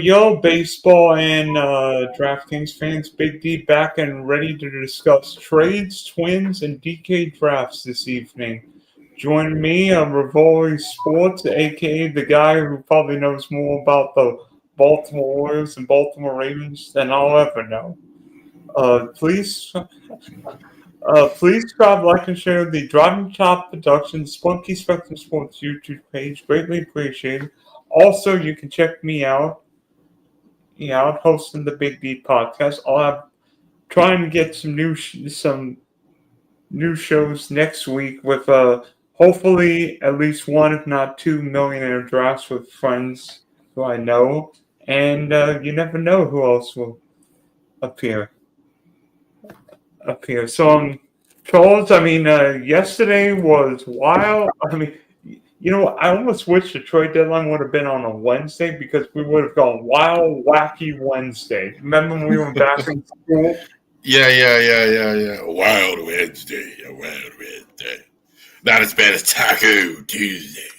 Yo, baseball and DraftKings fans, Big D back and ready to discuss trades, twins, and DK drafts this evening. Join me on Rivoli Sports, aka the guy who probably knows more about the Baltimore Orioles and Baltimore Ravens than I'll ever know. Please subscribe, like, and share the Driving Top Productions Spunky Spectrum Sports YouTube page. Greatly appreciated. Also, you can check me out. I'm hosting the Big D podcast. Trying to get some new shows next week with hopefully at least one, if not two, millionaire drafts with friends who I know, and you never know who else will appear. So, Charles, yesterday was wild. I almost wish the trade deadline would have been on a Wednesday because we would have gone wild, wacky Wednesday. Remember when we were back in school? Yeah. Wild Wednesday. Not as bad as Taco Tuesday.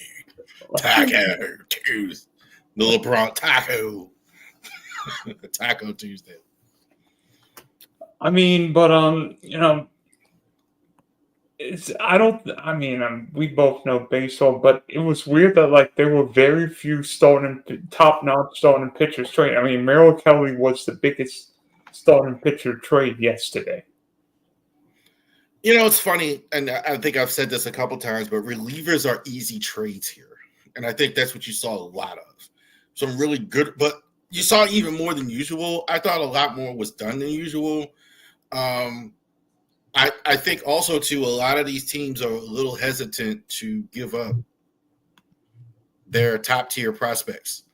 Taco Tuesday. The LeBron Taco. Taco Tuesday. We both know baseball, but it was weird that there were very few top-notch starting pitchers trade. Merrill Kelly was the biggest starting pitcher trade yesterday. It's funny, and I think I've said this a couple times, but relievers are easy trades here, and I think that's what you saw a lot of. Some really good, but you saw even more than usual. I thought a lot more was done than usual. I think also, too, a lot of these teams are a little hesitant to give up their top-tier prospects.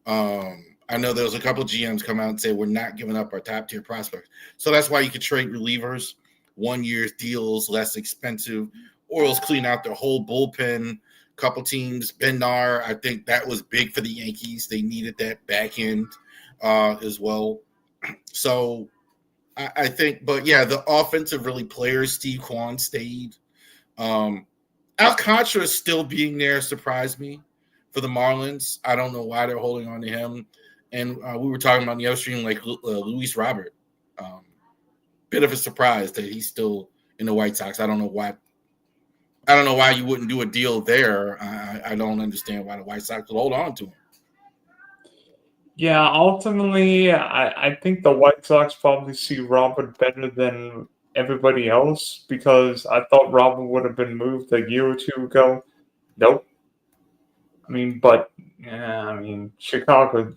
I know there was a couple of GMs come out and say, we're not giving up our top-tier prospects. So that's why you could trade relievers, 1 year deals, less expensive. Orioles clean out their whole bullpen. Couple teams, Bednar, I think that was big for the Yankees. They needed that back end as well. So I think, but yeah, the offensive players, Steve Kwan stayed. Alcantara still being there surprised me for the Marlins. I don't know why they're holding on to him. And we were talking about in the other stream, Luis Robert. Bit of a surprise that he's still in the White Sox. I don't know why you wouldn't do a deal there. I don't understand why the White Sox would hold on to him. Yeah, ultimately, I think the White Sox probably see Robert better than everybody else because I thought Robert would have been moved a year or two ago. Nope. Chicago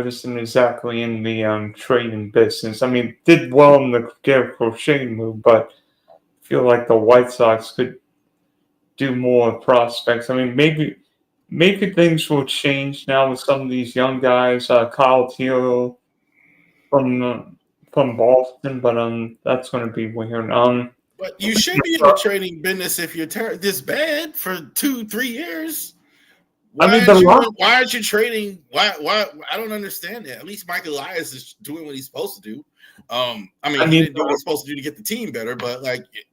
isn't exactly in the trading business. Did well in the Garrett Crochet move, but I feel like the White Sox could do more prospects. Maybe things will change now with some of these young guys. Kyle Teel from Boston, but that's going to be weird. But you should be in the trading business if you're this bad for 2-3 years. Why aren't you trading? Why? I don't understand that. At least Mike Elias is doing what he's supposed to do. He didn't do what he's supposed to do to get the team better. But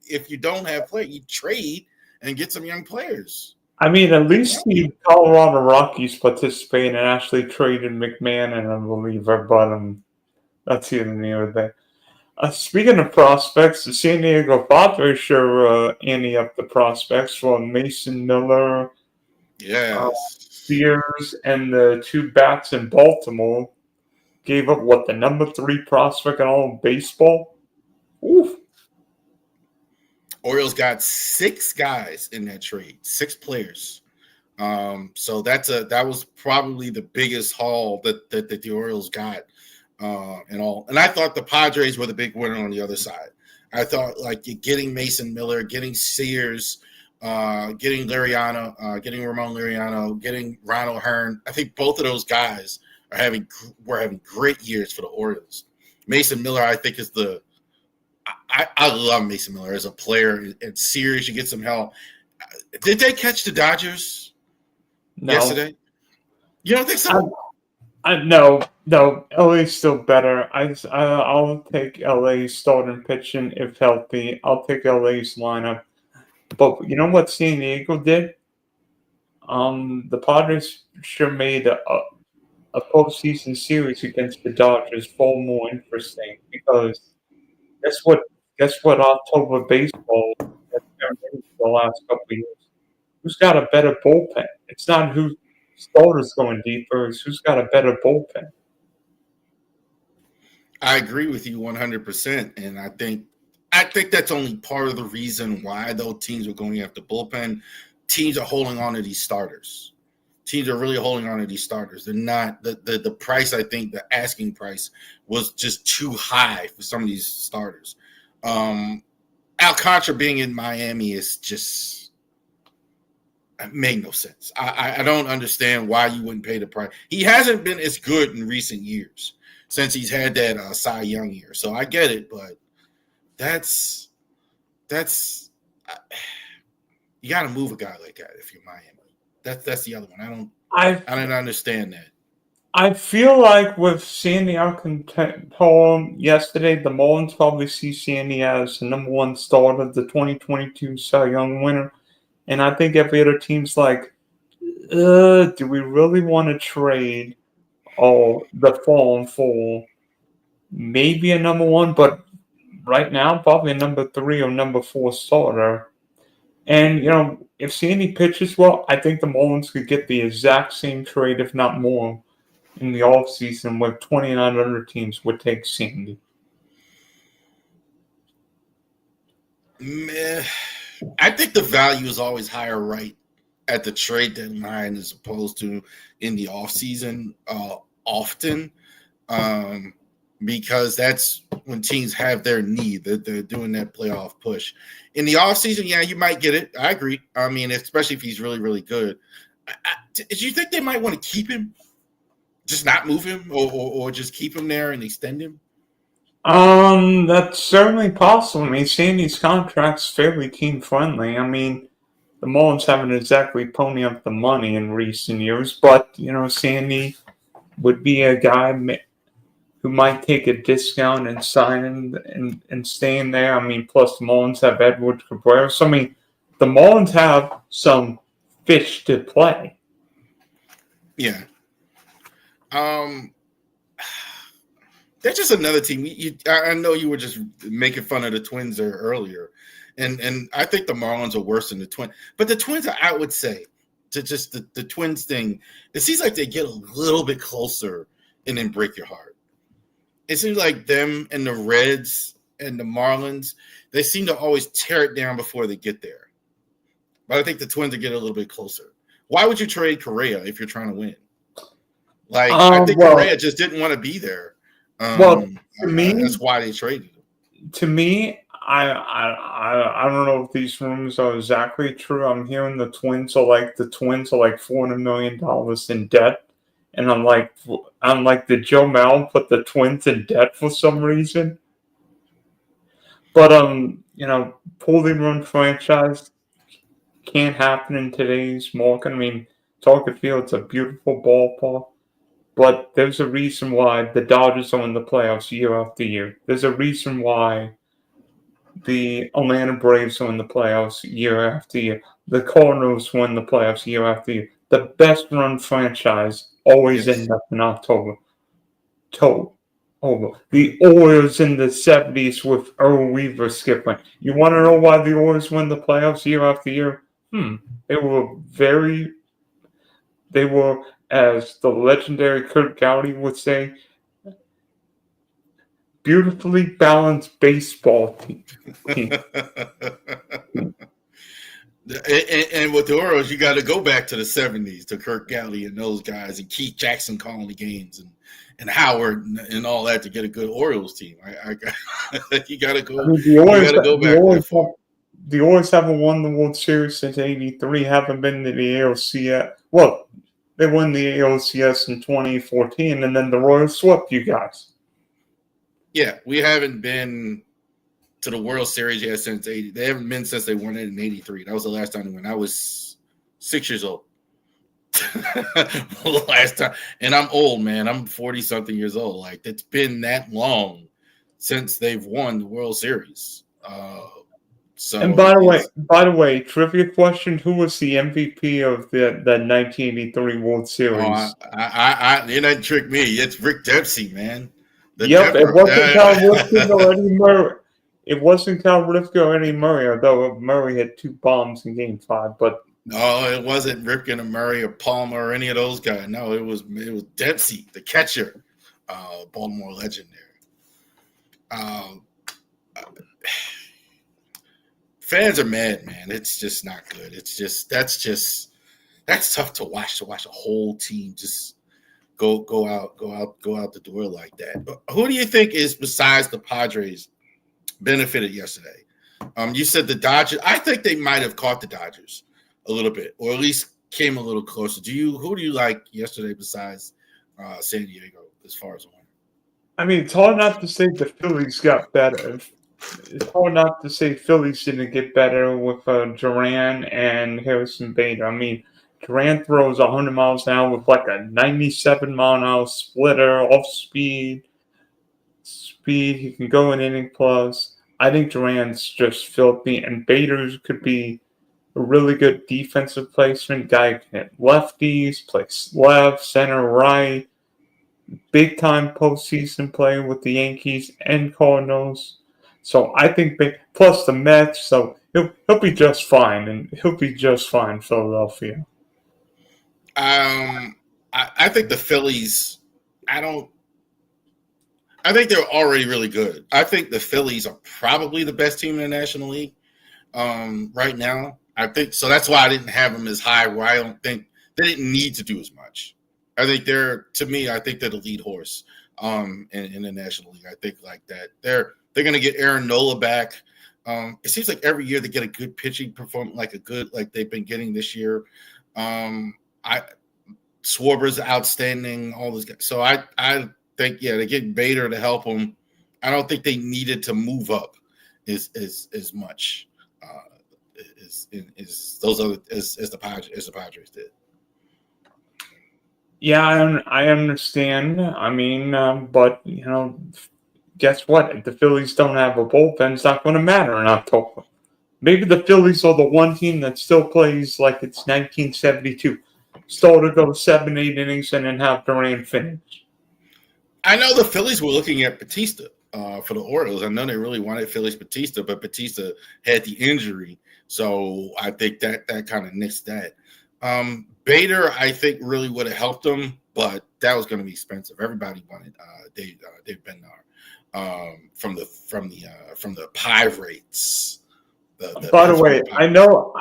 if you don't have play, you trade and get some young players. At least the Colorado Rockies participated and actually traded McMahon and a reliever, but that's here and there. Speaking of prospects, the San Diego Padres sure ante up the prospects for Mason Miller, Sears, and the two bats in Baltimore. Gave up the number 3 prospect in all of baseball. Oof. Orioles got 6 guys in that trade, 6 players. So that was probably the biggest haul that the Orioles got and all. And I thought the Padres were the big winner on the other side. I thought getting Mason Miller, getting Sears, getting Liriano, getting Ramon Liriano, getting Ronald Hearn. I think both of those guys were having great years for the Orioles. Mason Miller, I think, is I love Mason Miller as a player. It's serious. You get some help. Did they catch the Dodgers yesterday? You don't think so? No. LA's still better. I'll take LA's starting pitching if healthy. I'll take LA's lineup. But you know what San Diego did? The Padres sure made a postseason series against the Dodgers far more interesting because guess what October baseball has been for the last couple of years. Who's got a better bullpen? It's not who starters going deeper, it's who's got a better bullpen. I agree with you 100%, and I think that's only part of the reason why those teams are going after bullpen. Teams are holding on to these starters. Teams are really holding on to these starters. They're not the price. I think the asking price was just too high for some of these starters. Alcantara being in Miami is just made no sense. I don't understand why you wouldn't pay the price. He hasn't been as good in recent years since he's had that Cy Young year. So I get it, but that's you got to move a guy like that if you're Miami. That's the other one. I don't understand that. I feel like with Sandy Alcantara yesterday, the Marlins probably see Sandy as the number one starter, the 2022 Cy Young winner. And I think every other team's like, do we really want to trade the Fallen for maybe a number one, but right now probably a number 3 or number 4 starter. And, if Sandy pitches well, I think the Marlins could get the exact same trade, if not more, in the offseason where 29 other teams would take Sandy. I think the value is always higher right at the trade deadline as opposed to in the offseason often because that's when teams have their need. They're doing that playoff push. In the offseason, yeah, you might get it. I agree. I mean, especially if he's really, really good. Do you think they might want to keep him? Just not move him or just keep him there and extend him? That's certainly possible. I mean, Sandy's contract's fairly team friendly. I mean, the Marlins haven't exactly pony up the money in recent years, but, Sandy would be a guy who might take a discount and sign and staying there. I mean, plus the Marlins have Edward Cabrera. So, I mean, the Marlins have some fish to play. Yeah. They're just another team. I know you were just making fun of the Twins there earlier, and I think the Marlins are worse than the Twins. But the Twins, I would say, to just the Twins thing, it seems like they get a little bit closer and then break your heart. It seems like them and the Reds and the Marlins, they seem to always tear it down before they get there. But I think the Twins are getting a little bit closer. Why would you trade Correa if you're trying to win? I think Correa just didn't want to be there. To me, that's why they traded him. To me, I don't know if these rumors are exactly true. I'm hearing the Twins are like $400 million in debt, and I'm like, did Joe Mauer put the Twins in debt for some reason? But poorly run franchise can't happen in today's market. I mean, Target Field's a beautiful ballpark. But there's a reason why the Dodgers are in the playoffs year after year. There's a reason why the Atlanta Braves are in the playoffs year after year. The Cardinals win the playoffs year after year. The best run franchise always ends up in October. Over. The Orioles in the 70s with Earl Weaver skipping. You want to know why the Orioles win the playoffs year after year? They were, as the legendary Kurt Gowdy would say, beautifully balanced baseball team. And with the Orioles, you got to go back to the 70s, to Kurt Gowdy and those guys, and Keith Jackson calling the games, and Howard and all that to get a good Orioles team. You got to go. You got to go back that far. the Orioles haven't won the World Series since '83. Haven't been to the ALCS. Well, they won the ALCS in 2014, and then the Royals swept you guys. Yeah, we haven't been to the World Series yet since '80. They haven't been since they won it in '83. That was the last time they went. I was 6 years old. The last time, and I'm old, man. I'm 40-something years old. Like, it's been that long since they've won the World Series. And by the way, trivia question: who was the MVP of the 1983 World Series? You didn't trick me. It's Rick Dempsey, man. It wasn't Cal Ripken or Eddie Murray. It wasn't Cal Ripken or Eddie Murray, although Murray had 2 bombs in Game 5. But no, it wasn't Ripken or Murray or Palmer or any of those guys. No, it was Dempsey, the catcher, Baltimore legend there. Fans are mad, man. It's just not good. That's tough to watch. To watch a whole team just go out the door like that. But who do you think is, besides the Padres, benefited yesterday? You said the Dodgers. I think they might have caught the Dodgers a little bit, or at least came a little closer. Who do you like yesterday besides San Diego as far as a winner? I mean, it's hard not to say the Phillies got better. It's hard not to say Phillies didn't get better with Duran and Harrison Bader. I mean, Duran throws 100 miles an hour with like a 97 mile an hour splitter, off speed. He can go an inning plus. I think Duran's just filthy, and Bader's could be a really good defensive placement. Guy can hit lefties, plays left, center, right. Big time postseason play with the Yankees and Cardinals. So I think plus the Mets, so he'll be just fine, and he'll be just fine, Philadelphia. I think the Phillies. I think they're already really good. I think the Phillies are probably the best team in the National League right now. I think so. That's why I didn't have them as high. Where I don't think they didn't need to do as much. I think they're the lead horse in the National League. I think like that. They're going to get Aaron Nola back. It seems like every year they get a good pitching performance, like they've been getting this year. Schwarber's outstanding. All those guys. So I think they get Bader to help them. I don't think they needed to move up as much as the Padres did. Yeah, I understand. I mean, but guess what? If the Phillies don't have a bullpen, it's not going to matter in October. Maybe the Phillies are the one team that still plays like it's 1972. Still to go 7-8 innings and then have Duran finish. I know the Phillies were looking at Batista for the Orioles. I know they really wanted Phillies Batista, but Batista had the injury. So I think that kind of nixed that. Bader, I think, really would have helped them, but that was going to be expensive. Everybody wanted Dave Bednar from the Pirates. By the way, I know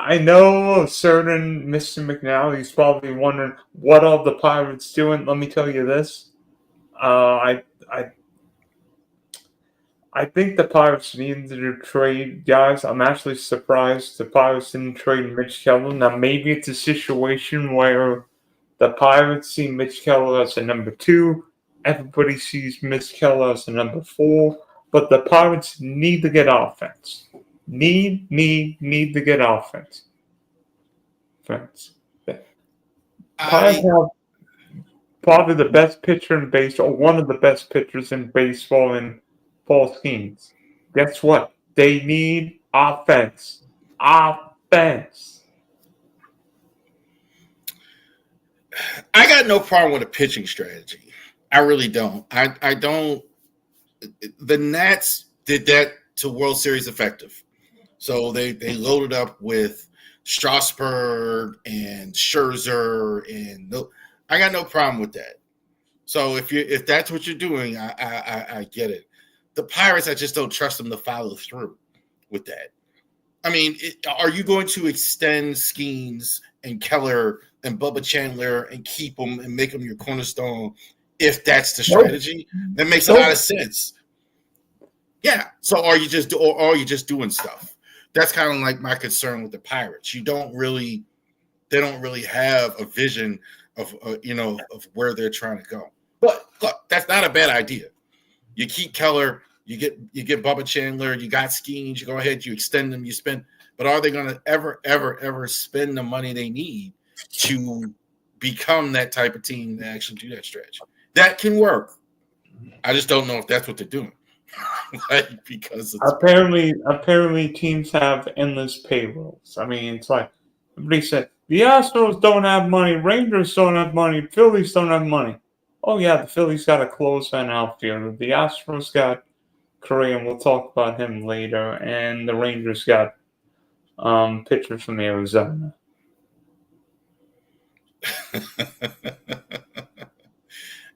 a certain Mr. McNally is probably wondering what are the Pirates doing. Let me tell you this. I think the Pirates needed to trade guys. I'm actually surprised the Pirates didn't trade Mitch Keller. Now, maybe it's a situation where the Pirates see Mitch Keller as a number 2. Everybody sees Mitch Keller as a number 4. But the Pirates need to get offense. Need to get offense. Pirates have probably the best pitcher in baseball, or one of the best pitchers in baseball in Paul Skeens. Guess what? They need offense. Offense. I got no problem with a pitching strategy. I really don't. I don't. The Nats did that to World Series effective. So they loaded up with Strasburg and Scherzer, and I got no problem with that. So if that's what you're doing, I get it. The Pirates, I just don't trust them to follow through with that. I mean, are you going to extend Skeens and Keller and Bubba Chandler and keep them and make them your cornerstone if that's the strategy? That makes a lot of sense. Yeah. So are you just doing stuff? that's kind of like my concern with the Pirates. They don't really have a vision of of where they're trying to go. But look, that's not a bad idea. You keep Keller, you get Bubba Chandler, you got Skeens, you go ahead, you extend them, you spend. But are they going to ever spend the money they need to become that type of team that actually do that stretch? That can work. I just don't know if that's what they're doing. Because apparently teams have endless payrolls. I mean, it's like everybody said the Astros don't have money, Rangers don't have money, Phillies don't have money. Oh yeah, the Phillies got a closeman outfielder. The Astros got Correa, and we'll talk about him later, and the Rangers got pitchers from Arizona.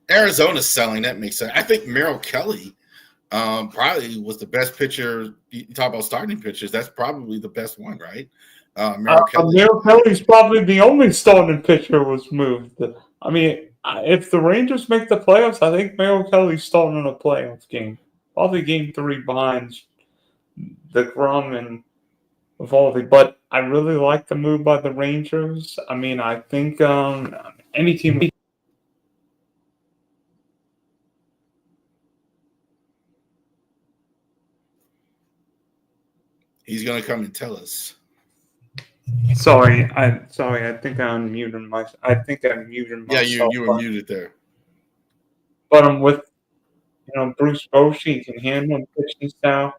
Arizona's selling. That makes sense. I think Merrill Kelly probably was the best pitcher. You talk about starting pitchers. That's probably the best one, right? Merrill Kelly's probably the only starting pitcher was moved. I mean, if the Rangers make the playoffs, I think Merrill Kelly's starting a playoff game. Probably game 3 behind the Grum and Evaldi. But I really like the move by the Rangers. I mean, I think any team. He's going to come and tell us. Sorry. I think I unmuted myself. Yeah, you were muted there. But I'm with Bruce Bochy. He can handle pitching style.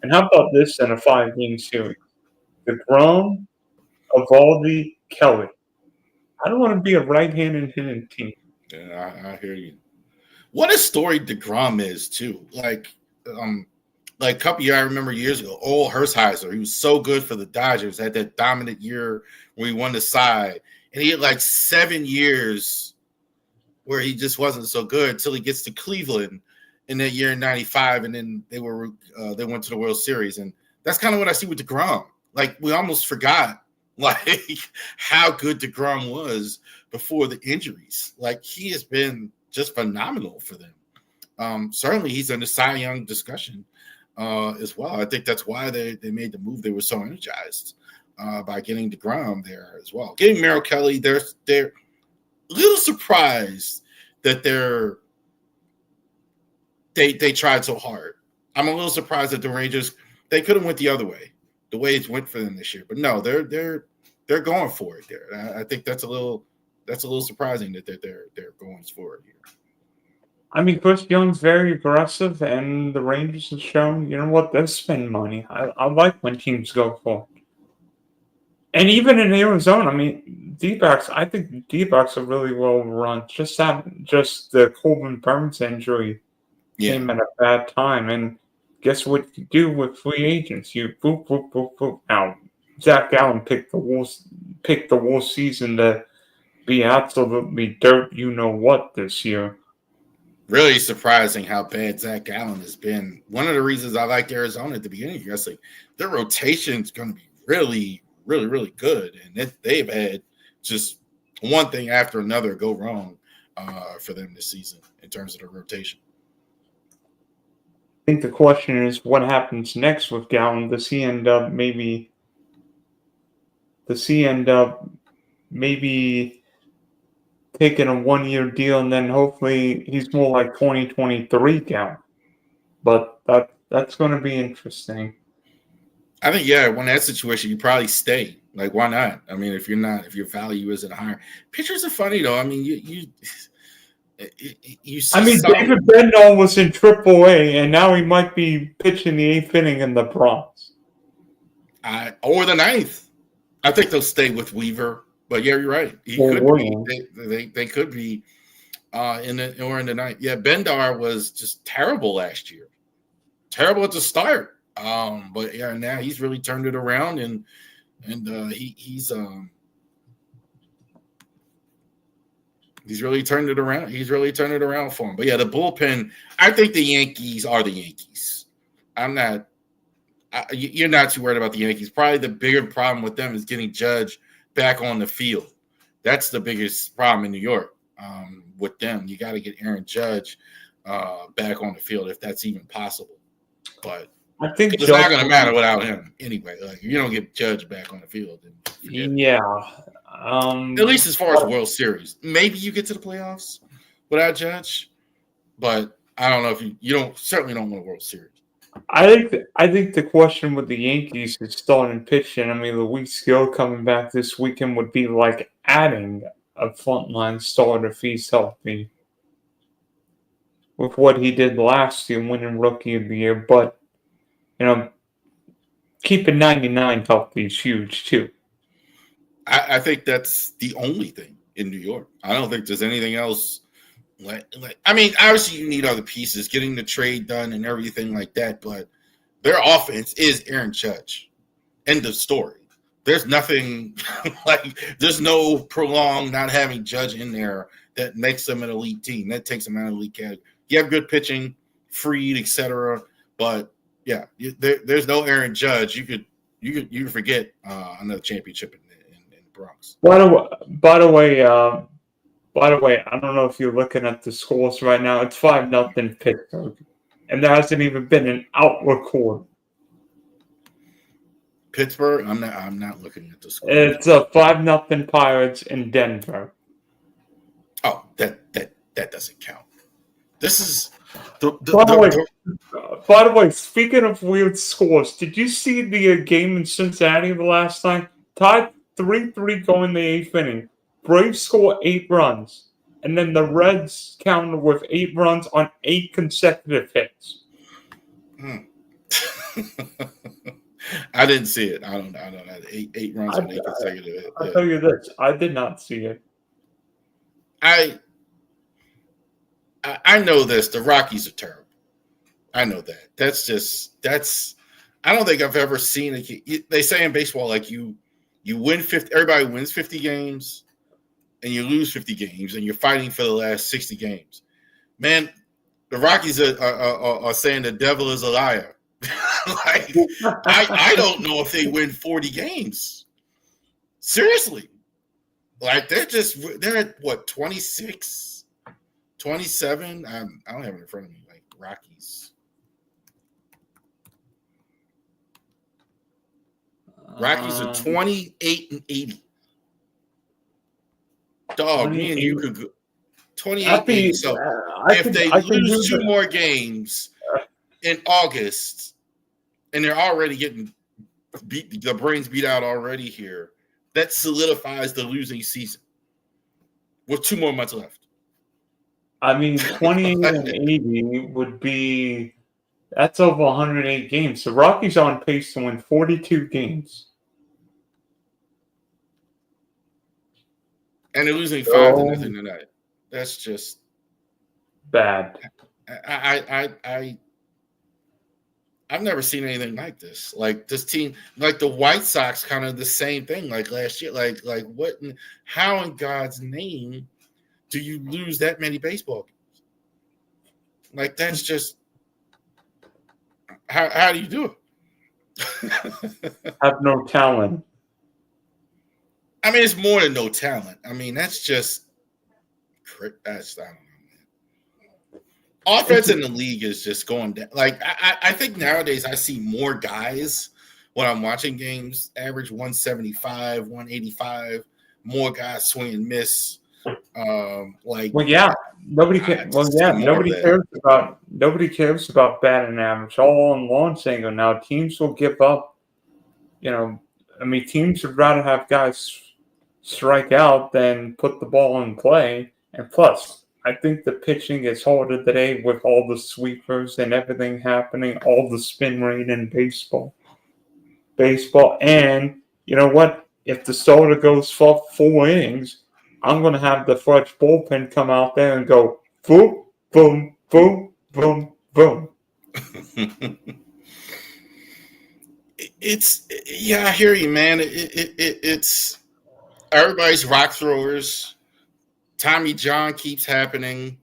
And how about this in a 5-game series? DeGrom, Evaldi, Kelly. I don't want to be a right-handed hitting team. Yeah, I hear you. What a story DeGrom is too. Like a couple years, I remember years ago, old Hershiser, he was so good for the Dodgers, had that dominant year where he won the Cy, and he had like 7 years where he just wasn't so good until he gets to Cleveland in that year in '95, and then they went to the World Series, and that's kind of what I see with DeGrom. Like we almost forgot like how good DeGrom was before the injuries. Like he has been just phenomenal for them. Certainly, he's in the Cy Young discussion as well. I think that's why they made the move. They were so energized by getting DeGrom there as well. Getting Merrill Kelly, they're a little surprised that they tried so hard. I'm a little surprised that the Rangers, they could have went the other way, the way it went for them this year. But no, they're going for it there. I think that's a little surprising that they're going for it here. I mean, Chris Young's very aggressive, and the Rangers have shown, they spend money. I like when teams go for it. And even in Arizona, I mean, D-backs, I think D-backs are really well run. Just the Corbin Burns injury came at a bad time. And guess what you do with free agents? You boop, boop, boop, boop. Now, Zach Allen picked the worst season to be absolutely dirt you-know-what this year. Really surprising how bad Zach Allen has been. One of the reasons I liked Arizona at the beginning of the year, I was like, their rotation is going to be really, really, really good. And they've had just one thing after another go wrong for them this season in terms of the rotation. I think the question is what happens next with Gallen? Does he end up maybe taking a 1-year deal, and then hopefully he's more like 2023 Gallen? But that's going to be interesting. I think, when that situation, you probably stay. Like, why not? I mean, if your value isn't higher. Pitchers are funny, though. I mean, you see. I mean, David Bednar was in AAA, and now he might be pitching the 8th inning in the Bronx. Or the 9th. I think they'll stay with Weaver. But, yeah, you're right. They could be in the 9th. Yeah, Bednar was just terrible last year. Terrible at the start. But yeah, now he's really turned it around, and he's really turned it around. He's really turned it around for him. But yeah, the bullpen. I think the Yankees are the Yankees. You're not too worried about the Yankees. Probably the bigger problem with them is getting Judge back on the field. That's the biggest problem in New York with them. You got to get Aaron Judge back on the field if that's even possible. But I think Because it's not going to matter without him anyway. Like, you don't get Judge back on the field. Yeah. At least as far as World Series. Maybe you get to the playoffs without Judge, but I don't know if you certainly don't win a World Series. I think the question with the Yankees is starting pitching. I mean, Luis Gil coming back this weekend would be like adding a frontline starter if he's healthy. With what he did last year, winning Rookie of the Year, but keeping 99 healthy is huge too. I think that's the only thing in New York. I don't think there's anything else. I mean, obviously you need other pieces, getting the trade done and everything like that, but their offense is Aaron Judge. End of story. There's nothing there's no prolonged not having Judge in there that makes them an elite team. That takes them out of the elite category. You have good pitching, Freed, etc. But yeah, there's no Aaron Judge. You could forget another championship in the Bronx. By the way, I don't know if you're looking at the scores right now. It's 5-0 Pittsburgh, and there hasn't even been an out record. Pittsburgh, I'm not looking at the score. It's a 5-0 Pirates in Denver. Oh, that doesn't count. This is by the way, speaking of weird scores, did you see the game in Cincinnati the last time? Tied 3-3 going the 8th inning. Braves score 8 runs, and then the Reds counter with 8 runs on 8 consecutive hits. I didn't see it. I don't know. 8 runs on 8 consecutive hits. I'll tell you this: I did not see it. I know this. The Rockies are terrible. I know that. That's. I don't think I've ever seen it. They say in baseball, like you win 50. Everybody wins 50 games, and you lose 50 games, and you're fighting for the last 60 games. Man, the Rockies are saying the devil is a liar. I don't know if they win 40 games. Seriously. Like they're at what, 26, 27? I don't have it in front of me. Like Rockies. Rockies are 28-80. Dog, me and you could go 28-80. So if they lose 2 more games in August, and they're already getting the brains beat out already here, that solidifies the losing season with 2 more months left. I mean, 28-80 would be, that's over 108 games. The Rockies are on pace to win 42 games. And they're losing 5-0 tonight. That's just bad. I've never seen anything like this. Like this team, like the White Sox, kind of the same thing. Like last year, like what? How in God's name do you lose that many baseball games? Like that's just how do you do it? Have no talent. I mean, it's more than no talent. I mean, that's just I don't know. Offense in the league is just going down. Like I think nowadays I see more guys when I'm watching games average 175, 185. More guys swing and miss. Nobody cares about batting average. All on launch angle now. Teams will give up. Teams would rather have guys strike out than put the ball in play. And plus, I think the pitching is harder today with all the sweepers and everything happening, all the spin rate in baseball. And you know what? If the starter goes for 4 innings, I'm going to have the fresh bullpen come out there and go boom, boom, boom, boom, boom. I hear you, man. It's everybody's rock throwers. Tommy John keeps happening.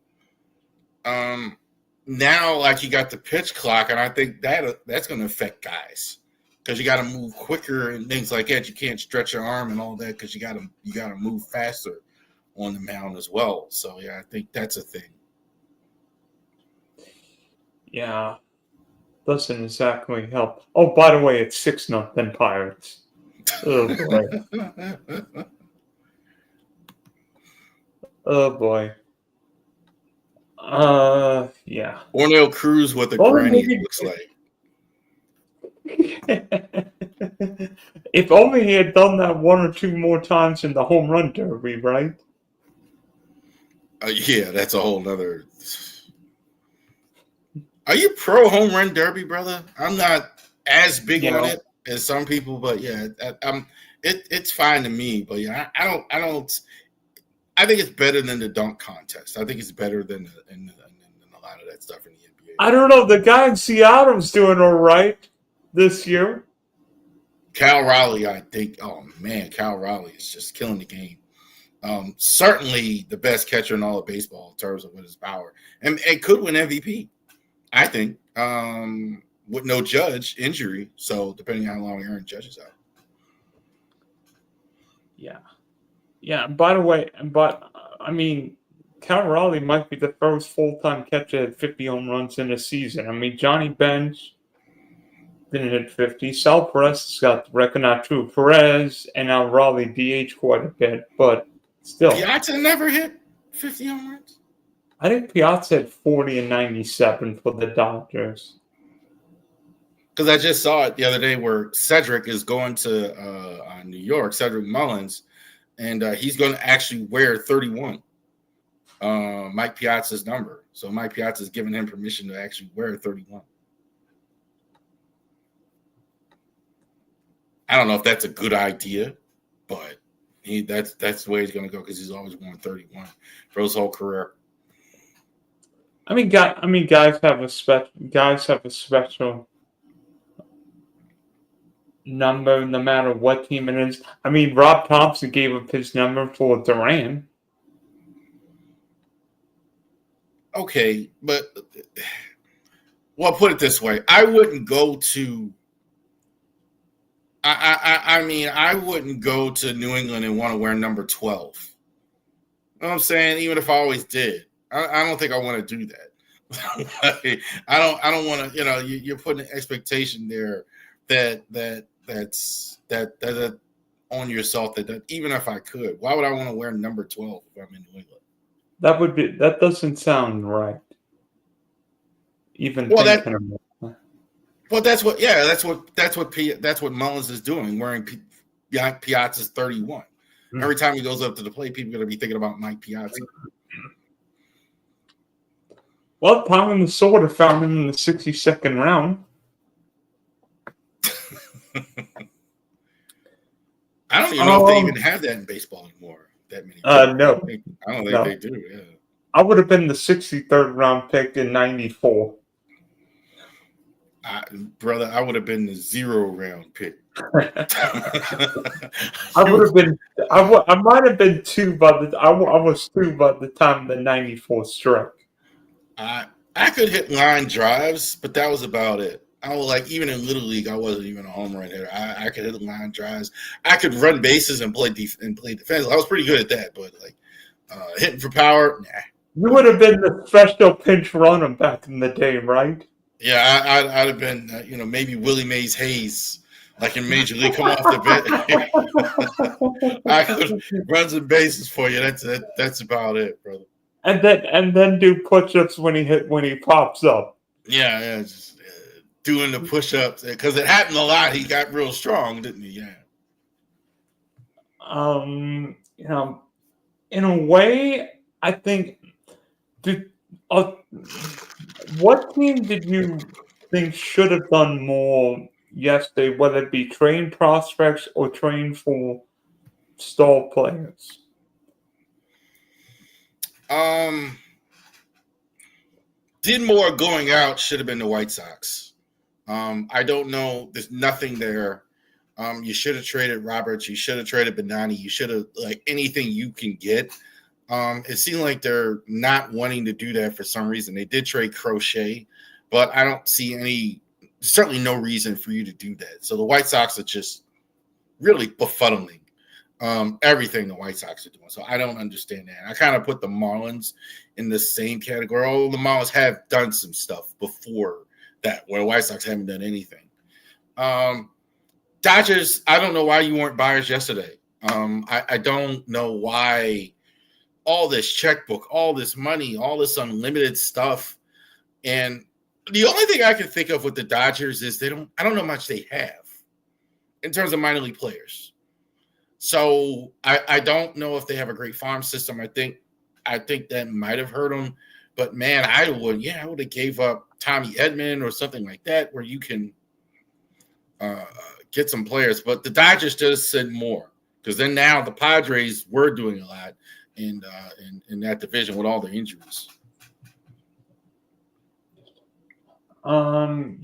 Now, like you got the pitch clock, and I think that's going to affect guys because you got to move quicker and things like that. You can't stretch your arm and all that because you got to move faster on the mound as well. So yeah, I think that's a thing. Yeah. doesn't exactly help. Oh, by the way, it's 6-0 Pirates. Oh boy. Oh boy. Yeah. Ornell Cruz, what the Well, granny maybe looks like. if only he had done that one or two more times in the home run derby, right? Yeah, that's a whole nother. Are you pro home run derby, brother? I'm not as big on Yeah. it as some people, but yeah, it's fine to me. But yeah, I don't. I think it's better than the dunk contest. I think it's better than a lot of that stuff in the NBA. I don't know. The guy in Seattle's doing all right this year. Cal Raleigh, I think. Oh man, Cal Raleigh is just killing the game. Certainly the best catcher in all of baseball in terms of with his power, and could win MVP. I think with no Judge injury. So depending on how long Aaron Judge is out. Yeah. Yeah. By the way, I mean, Cal Raleigh might be the first full-time catcher at 50 home runs in a season. I mean, Johnny Bench didn't hit 50. Sal Perez has got the record now too. Perez and now Raleigh DH quite a bit, but still. Piazza never hit 50 home runs. I think Piazza had 40 and 97 for the Dodgers. Because I just saw it the other day where Cedric is going to New York, Cedric Mullins, and he's going to actually wear 31, Mike Piazza's number. So Mike Piazza is giving him permission to actually wear 31. I don't know if that's a good idea, but that's the way he's going to go because he's always worn 31 for his whole career. Guys have a special number no matter what team it is. I mean, Rob Thompson gave up his number for Duran. Okay, but well, put it this way: I wouldn't go to. I wouldn't go to New England and want to wear number 12. You know what I'm saying? Even if I always did, I don't think I want to do that. I don't want to. You know, you're putting an expectation there that's on yourself. That even if I could, why would I want to wear number 12 if I'm in New England? That doesn't sound right. Even thinking about it. Well, that's what Mullins is doing, wearing Piazza's 31. Mm-hmm. Every time he goes up to the plate, people are going to be thinking about Mike Piazza. Well, Tom and the Sword found him in the 62nd round. I don't even know if they even have that in baseball anymore. That many. No. I don't think they do. Yeah. I would have been the 63rd round pick in '94. Brother, I would have been the 0 round pick. I would have been. I might have been 2 by the. I was 2 by the time the '94 struck. I could hit line drives, but that was about it. I was like, even in Little League, I wasn't even a home run hitter. I could hit line drives. I could run bases and play defense. I was pretty good at that, but like hitting for power, nah. You would have been the special pinch runner back in the day, right? Yeah, I'd have been, maybe Willie Mays Hayes, like in Major League, come off the bench. I could run some bases for you. That's about it, brother. And then do push-ups when he pops up. Yeah, just doing the push-ups because it happened a lot. He got real strong, didn't he? Yeah. In a way, I think. What team did you think should have done more yesterday, whether it be train prospects or train for star players? Did more going out should have been the White Sox. I don't know. There's nothing there. You should have traded Roberts. You should have traded Benani. You should have anything you can get. It seemed like they're not wanting to do that for some reason. They did trade Crochet, but I don't see certainly no reason for you to do that. So the White Sox are just really befuddling everything the White Sox are doing. So I don't understand that. I kind of put the Marlins in the same category. Oh, the Marlins have done some stuff before where the White Sox haven't done anything. Dodgers, I don't know why you weren't buyers yesterday. I don't know why all this checkbook, all this money, all this unlimited stuff. And the only thing I can think of with the Dodgers is I don't know how much they have in terms of minor league players. So I don't know if they have a great farm system. I think that might have hurt them. But man, I would have gave up Tommy Edman or something like that where you can get some players. But the Dodgers just said more because then now the Padres were doing a lot in that division with all the injuries. I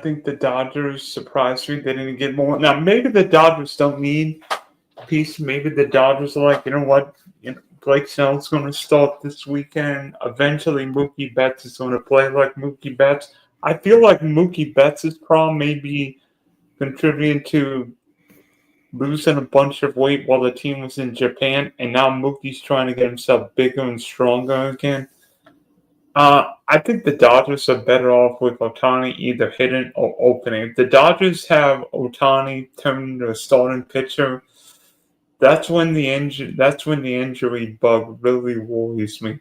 think the Dodgers surprised me. They didn't get more. Now maybe the Dodgers don't need piece. Maybe the Dodgers are like, you know what? Blake Snell's going to start this weekend. Eventually, Mookie Betts is going to play like Mookie Betts. I feel like Mookie Betts' problem may be contributing to losing a bunch of weight while the team was in Japan, and now Mookie's trying to get himself bigger and stronger again. I think the Dodgers are better off with Ohtani either hitting or opening. If the Dodgers have Ohtani turn into a starting pitcher, that's when the injury bug really worries me.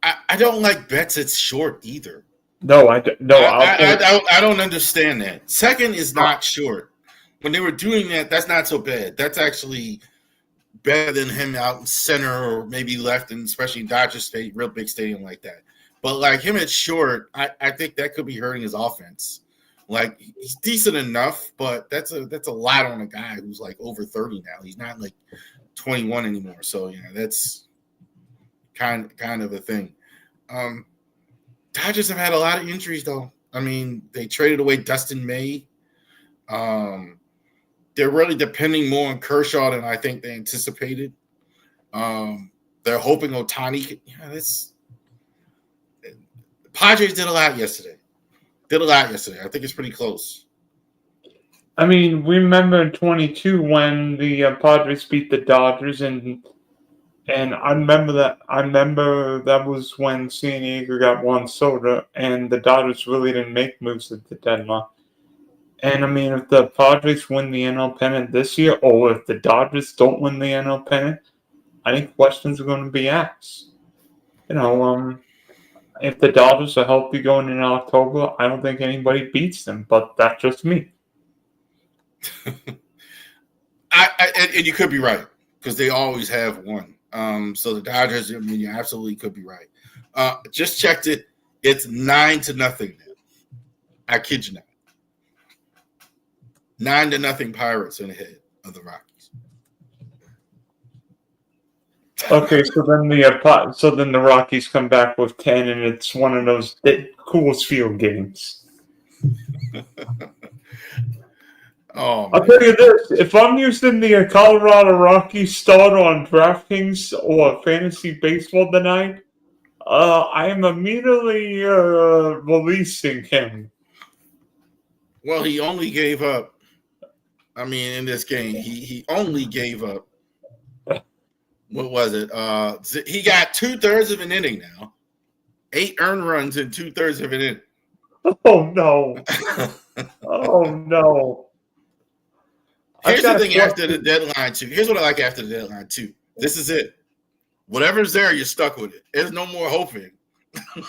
I don't like Betts at short either. No, I don't understand that. Second is not short. When they were doing that, that's not so bad. That's actually better than him out in center or maybe left, and especially in Dodger State, real big stadium like that. But like him at short, I think that could be hurting his offense. Like he's decent enough, but that's a lot on a guy who's like over 30 now. He's not like 21 anymore. So that's kind of a thing. Dodgers have had a lot of injuries though. I mean, they traded away Dustin May. They're really depending more on Kershaw than I think they anticipated. They're hoping Ohtani. Padres did a lot yesterday. I think it's pretty close. I mean, we remember in 22 when the Padres beat the Dodgers, and I remember that was when San Diego got Juan Soto, and the Dodgers really didn't make moves at the deadline. And I mean, if the Padres win the NL pennant this year, or if the Dodgers don't win the NL pennant, I think questions are going to be asked. If the Dodgers are healthy going in October, I don't think anybody beats them, but that's just me. And you could be right, because they always have one. So the Dodgers, I mean, you absolutely could be right. Just checked it. It's 9-0 now. I kid you not. 9-0 Pirates in the head of the Rockies. Okay, so then the Rockies come back with 10, and it's one of those Coors Field games. Oh, I'll tell you this: if I'm using the Colorado Rockies starter on DraftKings or Fantasy Baseball tonight, I am immediately releasing him. Well, he only gave up. I mean, in this game, he only gave up. What was it? He got 2/3 of an inning now. 8 earned runs in 2/3 of an inning. Oh no! Oh no! Here's the thing after the deadline too. Here's what I like after the deadline too. This is it. Whatever's there, you're stuck with it. There's no more hoping.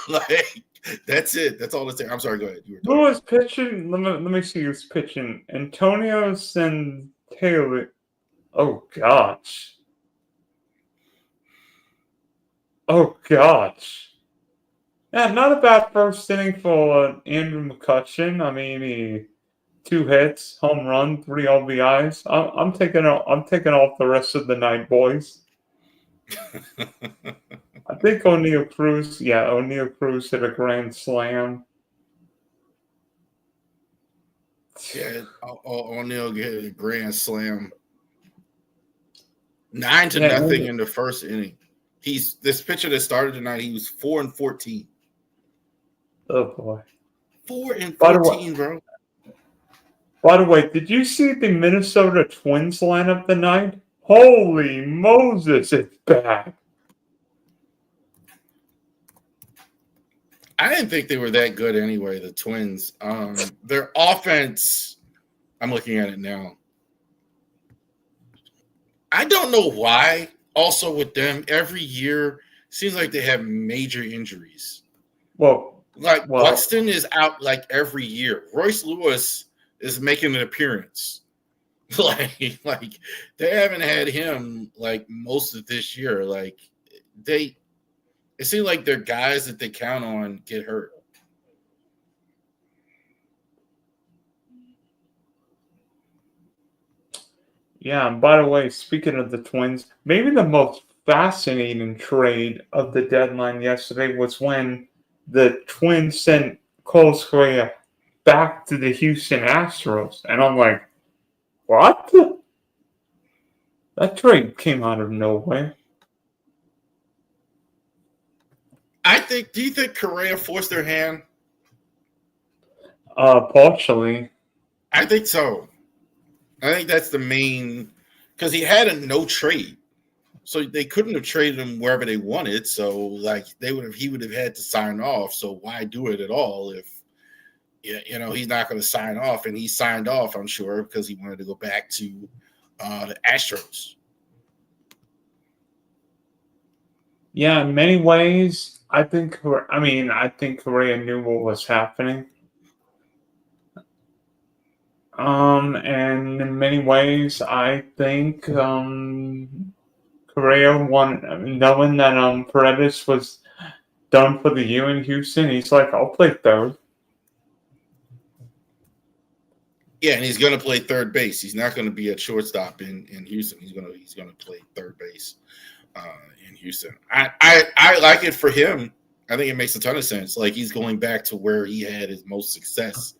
Like that's it. That's all that's there. I'm sorry. Go ahead. Who was pitching? Let me see who's pitching. Antonio Santander. Oh gosh. Oh gosh. Yeah, not a bad first inning for Andrew McCutcheon. I mean, 2 hits, home run, 3 RBIs. I'm taking off the rest of the night, boys. I think O'Neal Cruz hit a grand slam. Yeah, O'Neal hit a grand slam. 9-0 in the first inning. This pitcher that started tonight. He was 4-14. Oh boy, 4-14, bro. By the way, did you see the Minnesota Twins lineup tonight? Holy Moses, it's back. I didn't think they were that good anyway, the Twins. Their offense, I'm looking at it now. I don't know why. Also with them, every year seems like they have major injuries. Well, Like Buxton is out like every year. Royce Lewis is making an appearance. like they haven't had him like most of this year. Like it seems like they're guys that they count on get hurt. Yeah, and by the way, speaking of the Twins, maybe the most fascinating trade of the deadline yesterday was when the Twins sent Carlos Correa back to the Houston Astros. And I'm like, what? That trade came out of nowhere. Do you think Correa forced their hand? Partially. I think so. I think that's the main, because he had a no trade, so they couldn't have traded him wherever they wanted. So like he would have had to sign off. So why do it at all if he's not going to sign off? And he signed off, I'm sure, because he wanted to go back to the Astros. Yeah, in many ways, I think Correa knew what was happening. And in many ways, I think Correa knowing that Paredes was done for the year in Houston, he's like, I'll play third. Yeah, and he's going to play third base. He's not going to be a shortstop in Houston. He's going to play third base in Houston. I like it for him. I think it makes a ton of sense. Like he's going back to where he had his most success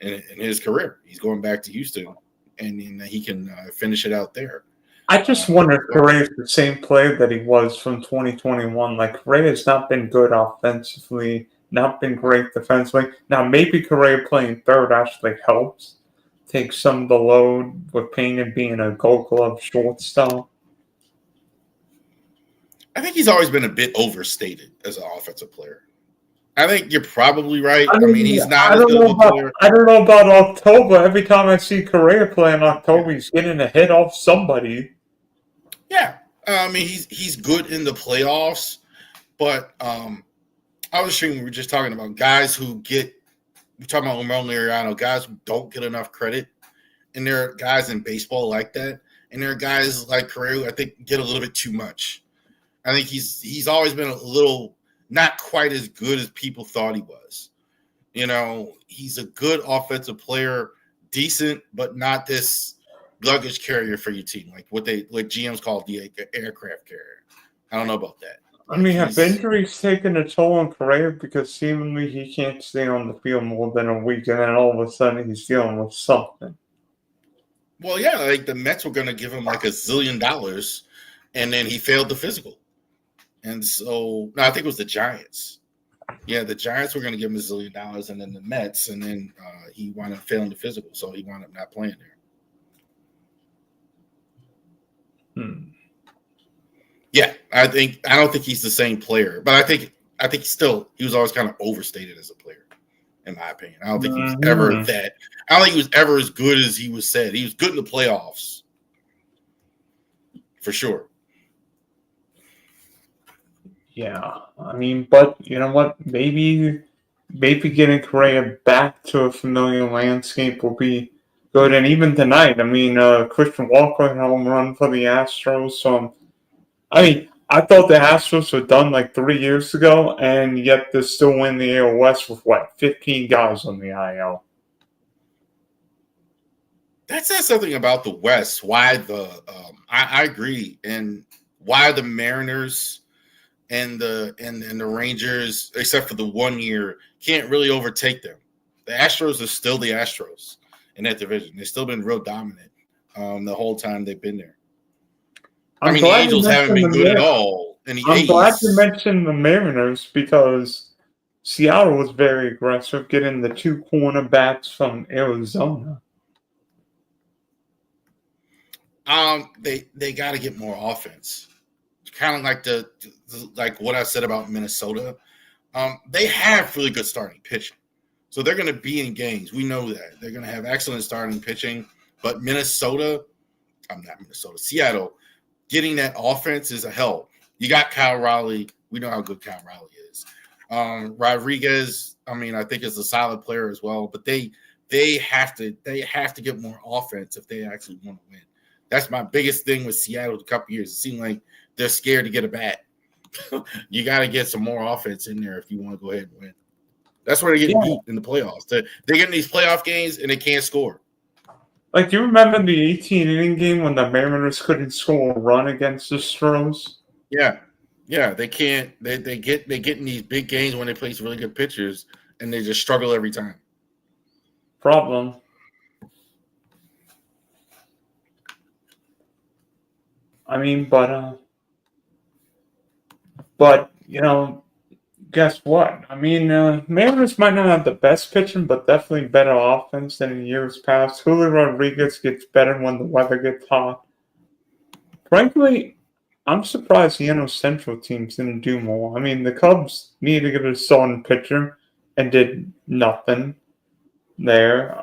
in his career. He's going back to Houston, and he can finish it out there. I just wonder if Correa is the same player that he was from 2021. Like Correa has not been good offensively, not been great defensively. Now maybe Correa playing third actually helps take some of the load with Pena being a Gold Glove shortstop. I think he's always been a bit overstated as an offensive player. I think you're probably right. I mean he's not as good of a player. I don't know about October. Every time I see Correa play in October, he's getting a hit off somebody. Yeah. I mean, he's good in the playoffs, but I was assuming we were just talking about guys who we're talking about Ramon Laureano, guys who don't get enough credit. And there are guys in baseball like that. And there are guys like Correa who I think get a little bit too much. I think he's always been a little not quite as good as people thought he was. He's a good offensive player, decent, but not this luggage carrier for your team, like what GMs call the aircraft carrier. I don't know about that. I mean, have injuries taken a toll on Correa because seemingly he can't stay on the field more than a week, and then all of a sudden he's dealing with something? Well, yeah, like the Mets were going to give him like $1 zillion, and then he failed the physical. And so, no, I think it was the Giants. Yeah, the Giants were going to give him $1 zillion, and then the Mets, and then he wound up failing the physical, so he wound up not playing there. Yeah, I don't think he's the same player, but I think he was always kind of overstated as a player, in my opinion. I don't think he was ever that. I don't think he was ever as good as he was said. He was good in the playoffs, for sure. Yeah, I mean, but you know what? Maybe getting Correa back to a familiar landscape will be good. And even tonight, I mean, Christian Walker had a home run for the Astros. So, I mean, I thought the Astros were done like 3 years ago, and yet they're still winning the AL West with 15 guys on the IL. That says something about the West. Why I agree, and why the Mariners and the Rangers, except for the 1 year, can't really overtake them. The Astros are still the Astros in that division. They've still been real dominant the whole time they've been there. The Angels haven't been good at all. And I'm glad you mentioned the Mariners because Seattle was very aggressive, getting the 2 cornerbacks from Arizona. They got to get more offense. Kind of like like what I said about Minnesota. They have really good starting pitching. So they're going to be in games. We know that. They're going to have excellent starting pitching. But Seattle, getting that offense is a help. You got Kyle Raleigh. We know how good Kyle Raleigh is. Rodriguez, I think is a solid player as well. But they have to get more offense if they actually want to win. That's my biggest thing with Seattle a couple years. It seemed like they're scared to get a bat. You got to get some more offense in there if you want to go ahead and win. That's where they get beat in the playoffs. They're getting these playoff games and they can't score. Like, do you remember the 18-inning game when the Mariners couldn't score a run against the Stros? Yeah, they can't. They get in these big games when they play really good pitchers, and they just struggle every time. Problem. But guess what? Mariners might not have the best pitching, but definitely better offense than in years past. Julio Rodriguez gets better when the weather gets hot. Frankly, I'm surprised the NL Central teams didn't do more. The Cubs needed to get a starting pitcher and did nothing there.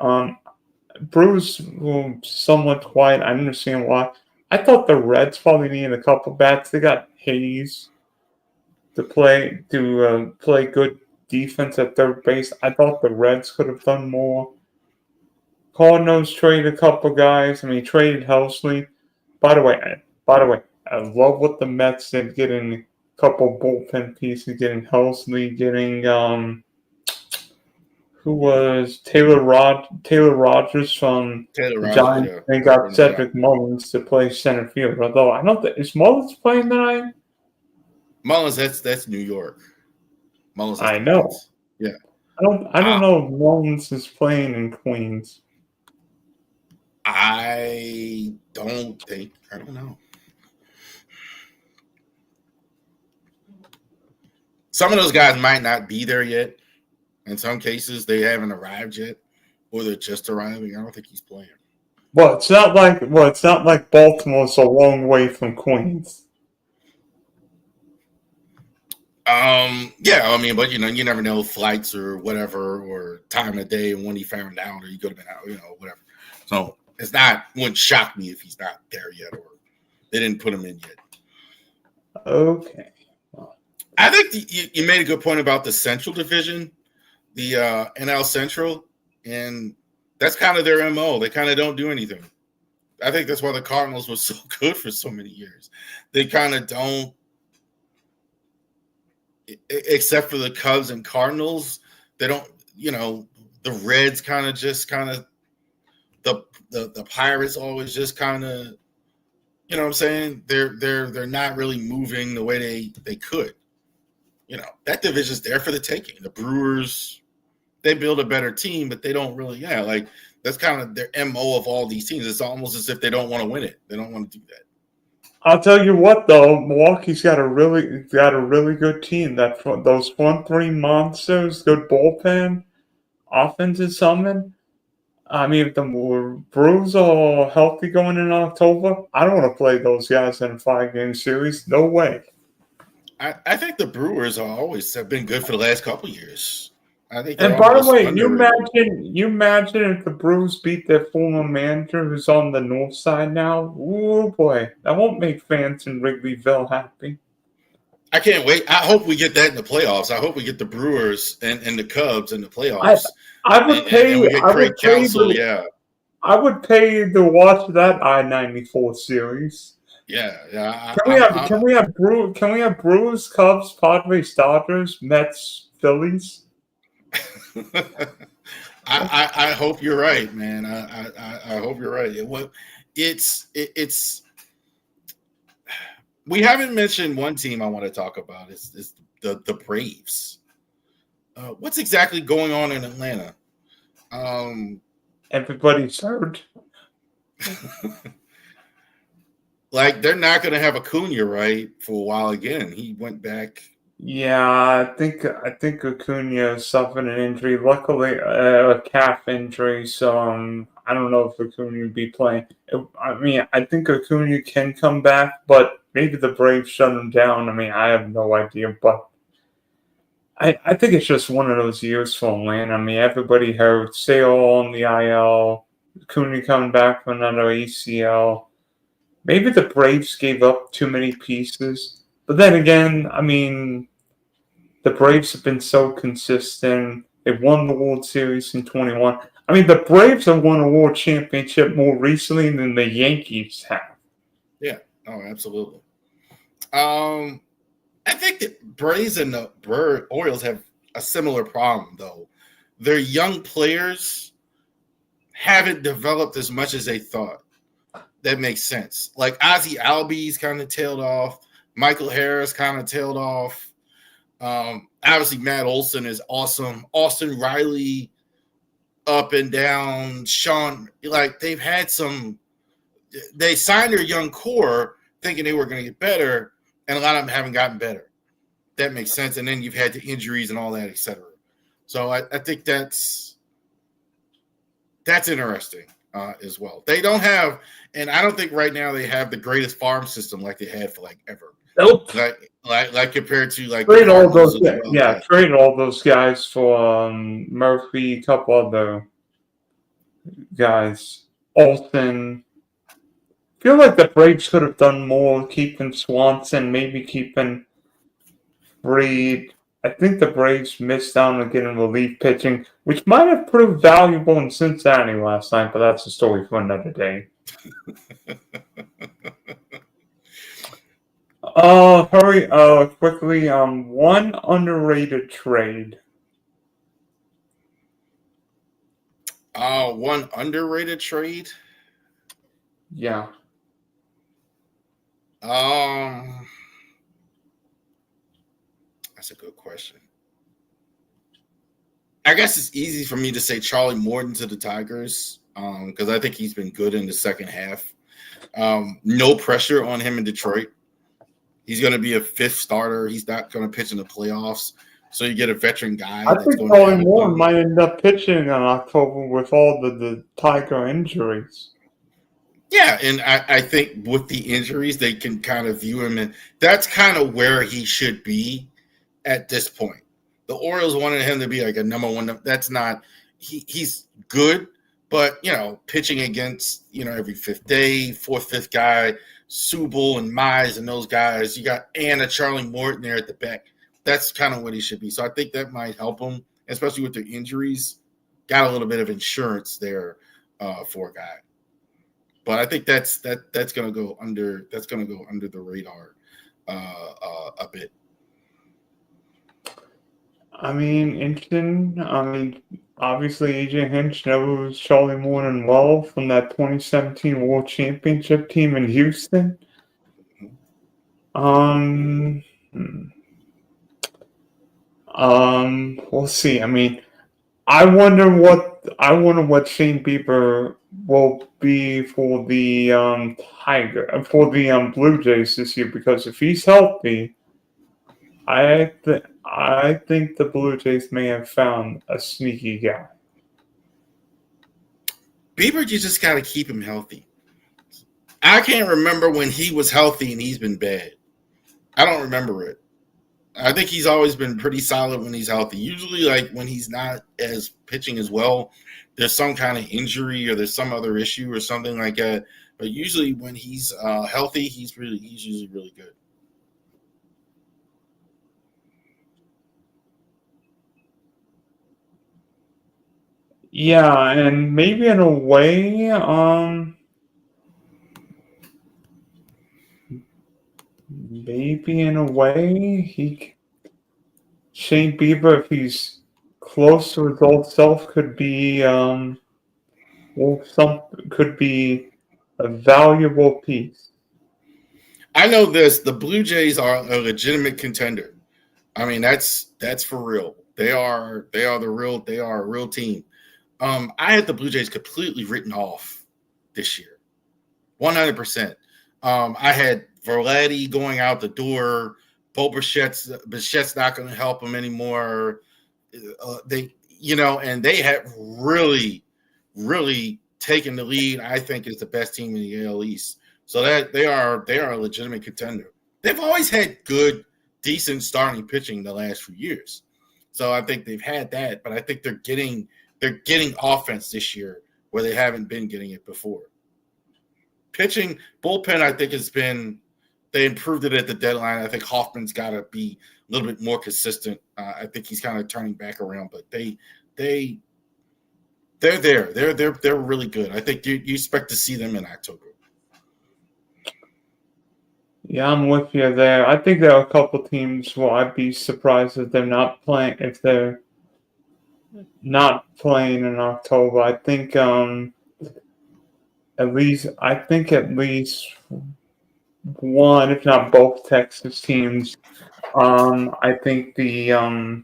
Brewers were somewhat quiet. I understand why. I thought the Reds probably needed a couple bats. They got Hayes to play good defense at third base. I thought the Reds could have done more. Cardinals traded a couple guys. Traded Helsley. By the way, I love what the Mets did, getting a couple bullpen pieces, getting Helsley, getting who was Taylor Rogers from the Giants. Yeah. They got Cedric Mullins to play center field. Although I don't think is Mullins playing tonight. Mullins, that's New York. Mullins. I know. Queens. Yeah. I don't know if Mullins is playing in Queens. I don't know. Some of those guys might not be there yet. In some cases, they haven't arrived yet, or they're just arriving. I don't think he's playing. Well, it's not like Baltimore's a long way from Queens. But you never know flights or whatever, or time of day and when he found out, or he could have been out, whatever. So wouldn't shock me if he's not there yet, or they didn't put him in yet. Okay. I think you made a good point about the Central Division, the NL Central, and that's kind of their MO. They kind of don't do anything. I think that's why the Cardinals were so good for so many years. They kind of don't, except for the Cubs and Cardinals, they don't, the Reds the Pirates always just kind of, you know what I'm saying? They're not really moving the way they could. That division's there for the taking. The Brewers, they build a better team, but they don't really, that's kind of their MO of all these teams. It's almost as if they don't want to win it. They don't want to do that. I'll tell you what, though, Milwaukee's got a really good team. Those front three monsters, good bullpen, offense is something. If the Brewers are healthy going in October, I don't want to play those guys in a 5-game series. No way. I think the Brewers have been good for the last couple of years. I think. And by the way, you imagine if the Brewers beat their former manager who's on the north side now. Oh boy, that won't make fans in Wrigleyville happy. I can't wait. I hope we get that in the playoffs. I hope we get the Brewers and the Cubs in the playoffs. I would pay. And we get Craig Counsell. I would pay to watch that I-94 series. Yeah. Can we have Brewers, Cubs, Padres, Dodgers, Mets, Phillies? I hope you're right, man. I hope you're right. It's we haven't mentioned one team I want to talk about. Is the Braves. What's exactly going on in Atlanta? Everybody's hurt. They're not going to have Acuna, right, for a while again. He went back. Yeah, I think Acuna suffered an injury. Luckily, a calf injury. So I don't know if Acuna will be playing. I think Acuna can come back, but maybe the Braves shut him down. I have no idea. But I think it's just one of those years for Atlanta. I mean, everybody heard Sale on the IL, Cooney coming back from another ACL. Maybe the Braves gave up too many pieces. But then again, I mean, the Braves have been so consistent. They won the World Series in 21. I mean, the Braves have won a World Championship more recently than the Yankees have. Yeah. Oh, absolutely. I think that Braves and the Orioles have a similar problem, though. Their young players haven't developed as much as they thought. That makes sense. Like Ozzie Albies kind of tailed off. Michael Harris kind of tailed off. Obviously, Matt Olson is awesome. Austin Riley, up and down. Sean, like they've had some. They signed their young core thinking they were going to get better, and a lot of them haven't gotten better. That makes sense. And then you've had the injuries and all that, etc. So I think that's interesting as well. They don't have, and I don't think right now they have the greatest farm system like they had for like ever. Nope. Like compared to like trade all those, trade all those guys for Murphy, a couple other guys. Olsen. Feel like the Braves could have done more keeping Swanson, maybe keeping Reed. I think the Braves missed out on getting relief pitching, which might have proved valuable in Cincinnati last night, but that's a story for another day. Hurry, quickly, one underrated trade. One underrated trade? Yeah. That's a good question. I guess it's easy for me to say Charlie Morton to the Tigers because I think he's been good in the second half. No pressure on him in Detroit. He's going to be a fifth starter. He's not going to pitch in the playoffs. So you get a veteran guy. I think Charlie Morton might end up pitching in October with all the Tiger injuries. Yeah, and I think with the injuries, they can kind of view him, and that's kind of where he should be at this point. The Orioles wanted him to be like a number one. That's not he's good, but pitching against every fifth day, fourth, fifth guy, Subel and Mize and those guys. You got a Charlie Morton there at the back. That's kind of what he should be. So I think that might help him, especially with the injuries. Got a little bit of insurance there for a guy. But I think that's going to go under. That's going to go under the radar a bit. I mean, interesting. I mean, obviously, AJ Hinch knows Charlie Morton well from that 2017 World Championship team in Houston. We'll see. I mean, I wonder what Shane Bieber will be for the Blue Jays this year, because if he's healthy, I think the Blue Jays may have found a sneaky guy. Bieber, you just got to keep him healthy. I can't remember when he was healthy and he's been bad. I don't remember it. I think he's always been pretty solid when he's healthy. Usually, like when he's not as pitching as well, there's some kind of injury or there's some other issue or something like that. But usually, when he's healthy, he's usually really good. Yeah, and maybe in a way, Shane Bieber, if he's close to his old self, could be could be a valuable piece. I know this. The Blue Jays are a legitimate contender. I mean, that's for real. They are a real team. I had the Blue Jays completely written off this year, 100%. I had Verlatte going out the door. Bichette's not going to help him anymore. And they have really, really taken the lead. I think is the best team in the AL East. So that they are a legitimate contender. They've always had good, decent starting pitching the last few years. So I think they've had that, but I think they're getting offense this year where they haven't been getting it before. Pitching, bullpen, I think they improved it at the deadline. I think Hoffman's got to be a little bit more consistent. I think he's kind of turning back around, but they're there. They're really good. I think you expect to see them in October. Yeah, I'm with you there. I think there are a couple teams where I'd be surprised if they're not playing in October. I think at least one, if not both, Texas teams. I think the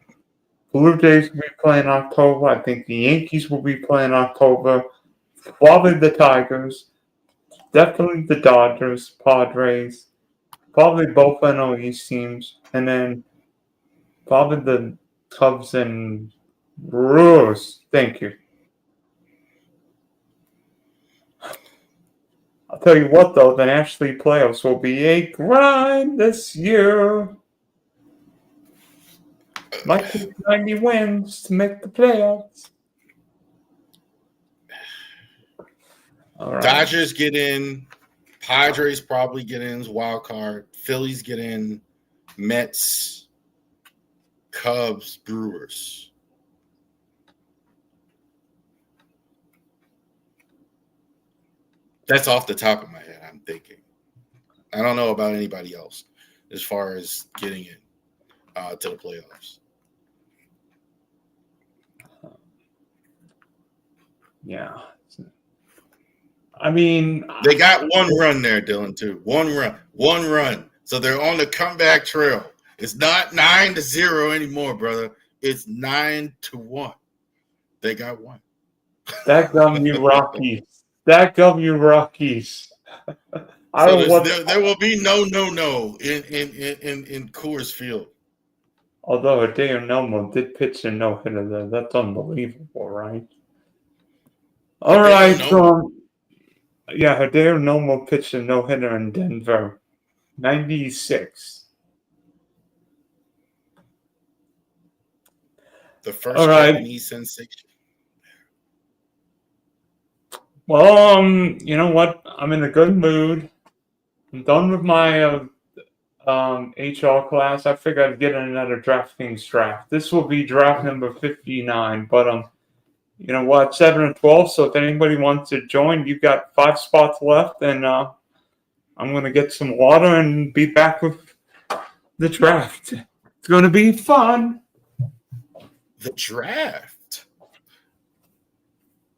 Blue Jays will be playing October. I think the Yankees will be playing October. Probably the Tigers. Definitely the Dodgers, Padres. Probably both NL East teams. And then probably the Cubs and Brewers. Thank you. I'll tell you what, though, the National League playoffs will be a grind this year. Might take 90 wins to make the playoffs. All right. Dodgers get in. Padres probably get in as wild card. Phillies get in. Mets, Cubs, Brewers. That's off the top of my head, I'm thinking. I don't know about anybody else as far as getting in to the playoffs. Yeah. I mean, they got one run there, Dylan, too. One run. So they're on the comeback trail. It's not 9-0 anymore, brother. It's 9-1. They got one. That gum you Rockies. There will be no in Coors Field. Although Hideo Nomo did pitch a no-hitter there. That's unbelievable, right? All right. Yeah, Hideo Nomo pitched a no-hitter in Denver. 96. The first Japanese sensation. Well, you know what? I'm in a good mood. I'm done with my HR class. I figured I'd get in another DraftKings draft. This will be draft number 59, but you know what? 7 and 12. So if anybody wants to join, you've got 5 spots left, and I'm going to get some water and be back with the draft. It's going to be fun. The draft.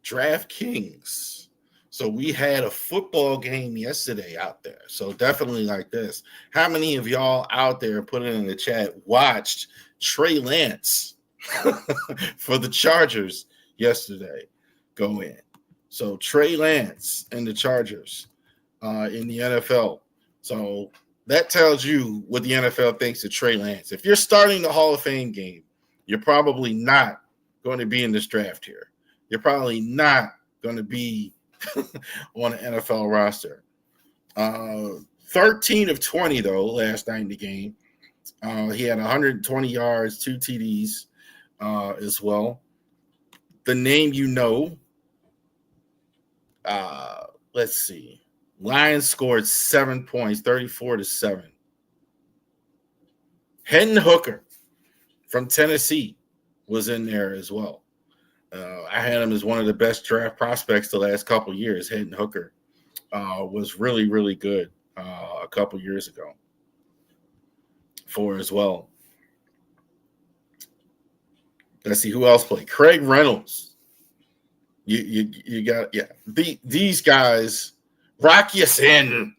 DraftKings. So we had a football game yesterday out there. So definitely like this. How many of y'all out there, put it in the chat, watched Trey Lance for the Chargers yesterday go in? So Trey Lance and the Chargers in the NFL. So that tells you what the NFL thinks of Trey Lance. If you're starting the Hall of Fame game, you're probably not going to be in this draft here. You're probably not going to be on an NFL roster. 13 of 20, though, last night in the game. He had 120 yards, 2 TDs as well. The name you know, let's see. Lions scored 7 points, 34-7. Hendon Hooker from Tennessee was in there as well. I had him as one of the best draft prospects the last couple of years. Hendon Hooker was really, really good a couple years ago as well. Let's see who else played. Craig Reynolds. You got these guys. Rocky Sandon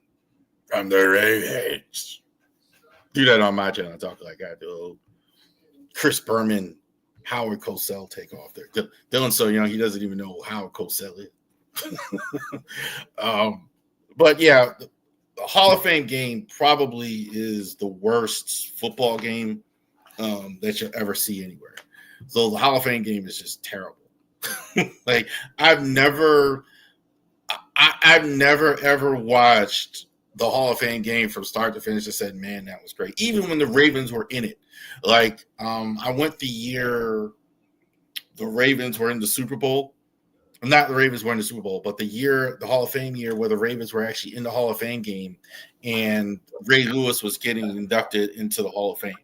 from the Ravens. Do that on my channel. I talk like I do. Chris Berman, Howard Cosell take off there. Dylan's so young, he doesn't even know who Howard Cosell is. But yeah, the Hall of Fame game probably is the worst football game that you'll ever see anywhere. So the Hall of Fame game is just terrible. Like I've never ever watched the Hall of Fame game from start to finish and said, man, that was great. Even when the Ravens were in it. Like, I went the year the Ravens were in the Super Bowl. Not the Ravens were in the Super Bowl, but the Hall of Fame year where the Ravens were actually in the Hall of Fame game and Ray Lewis was getting inducted into the Hall of Fame.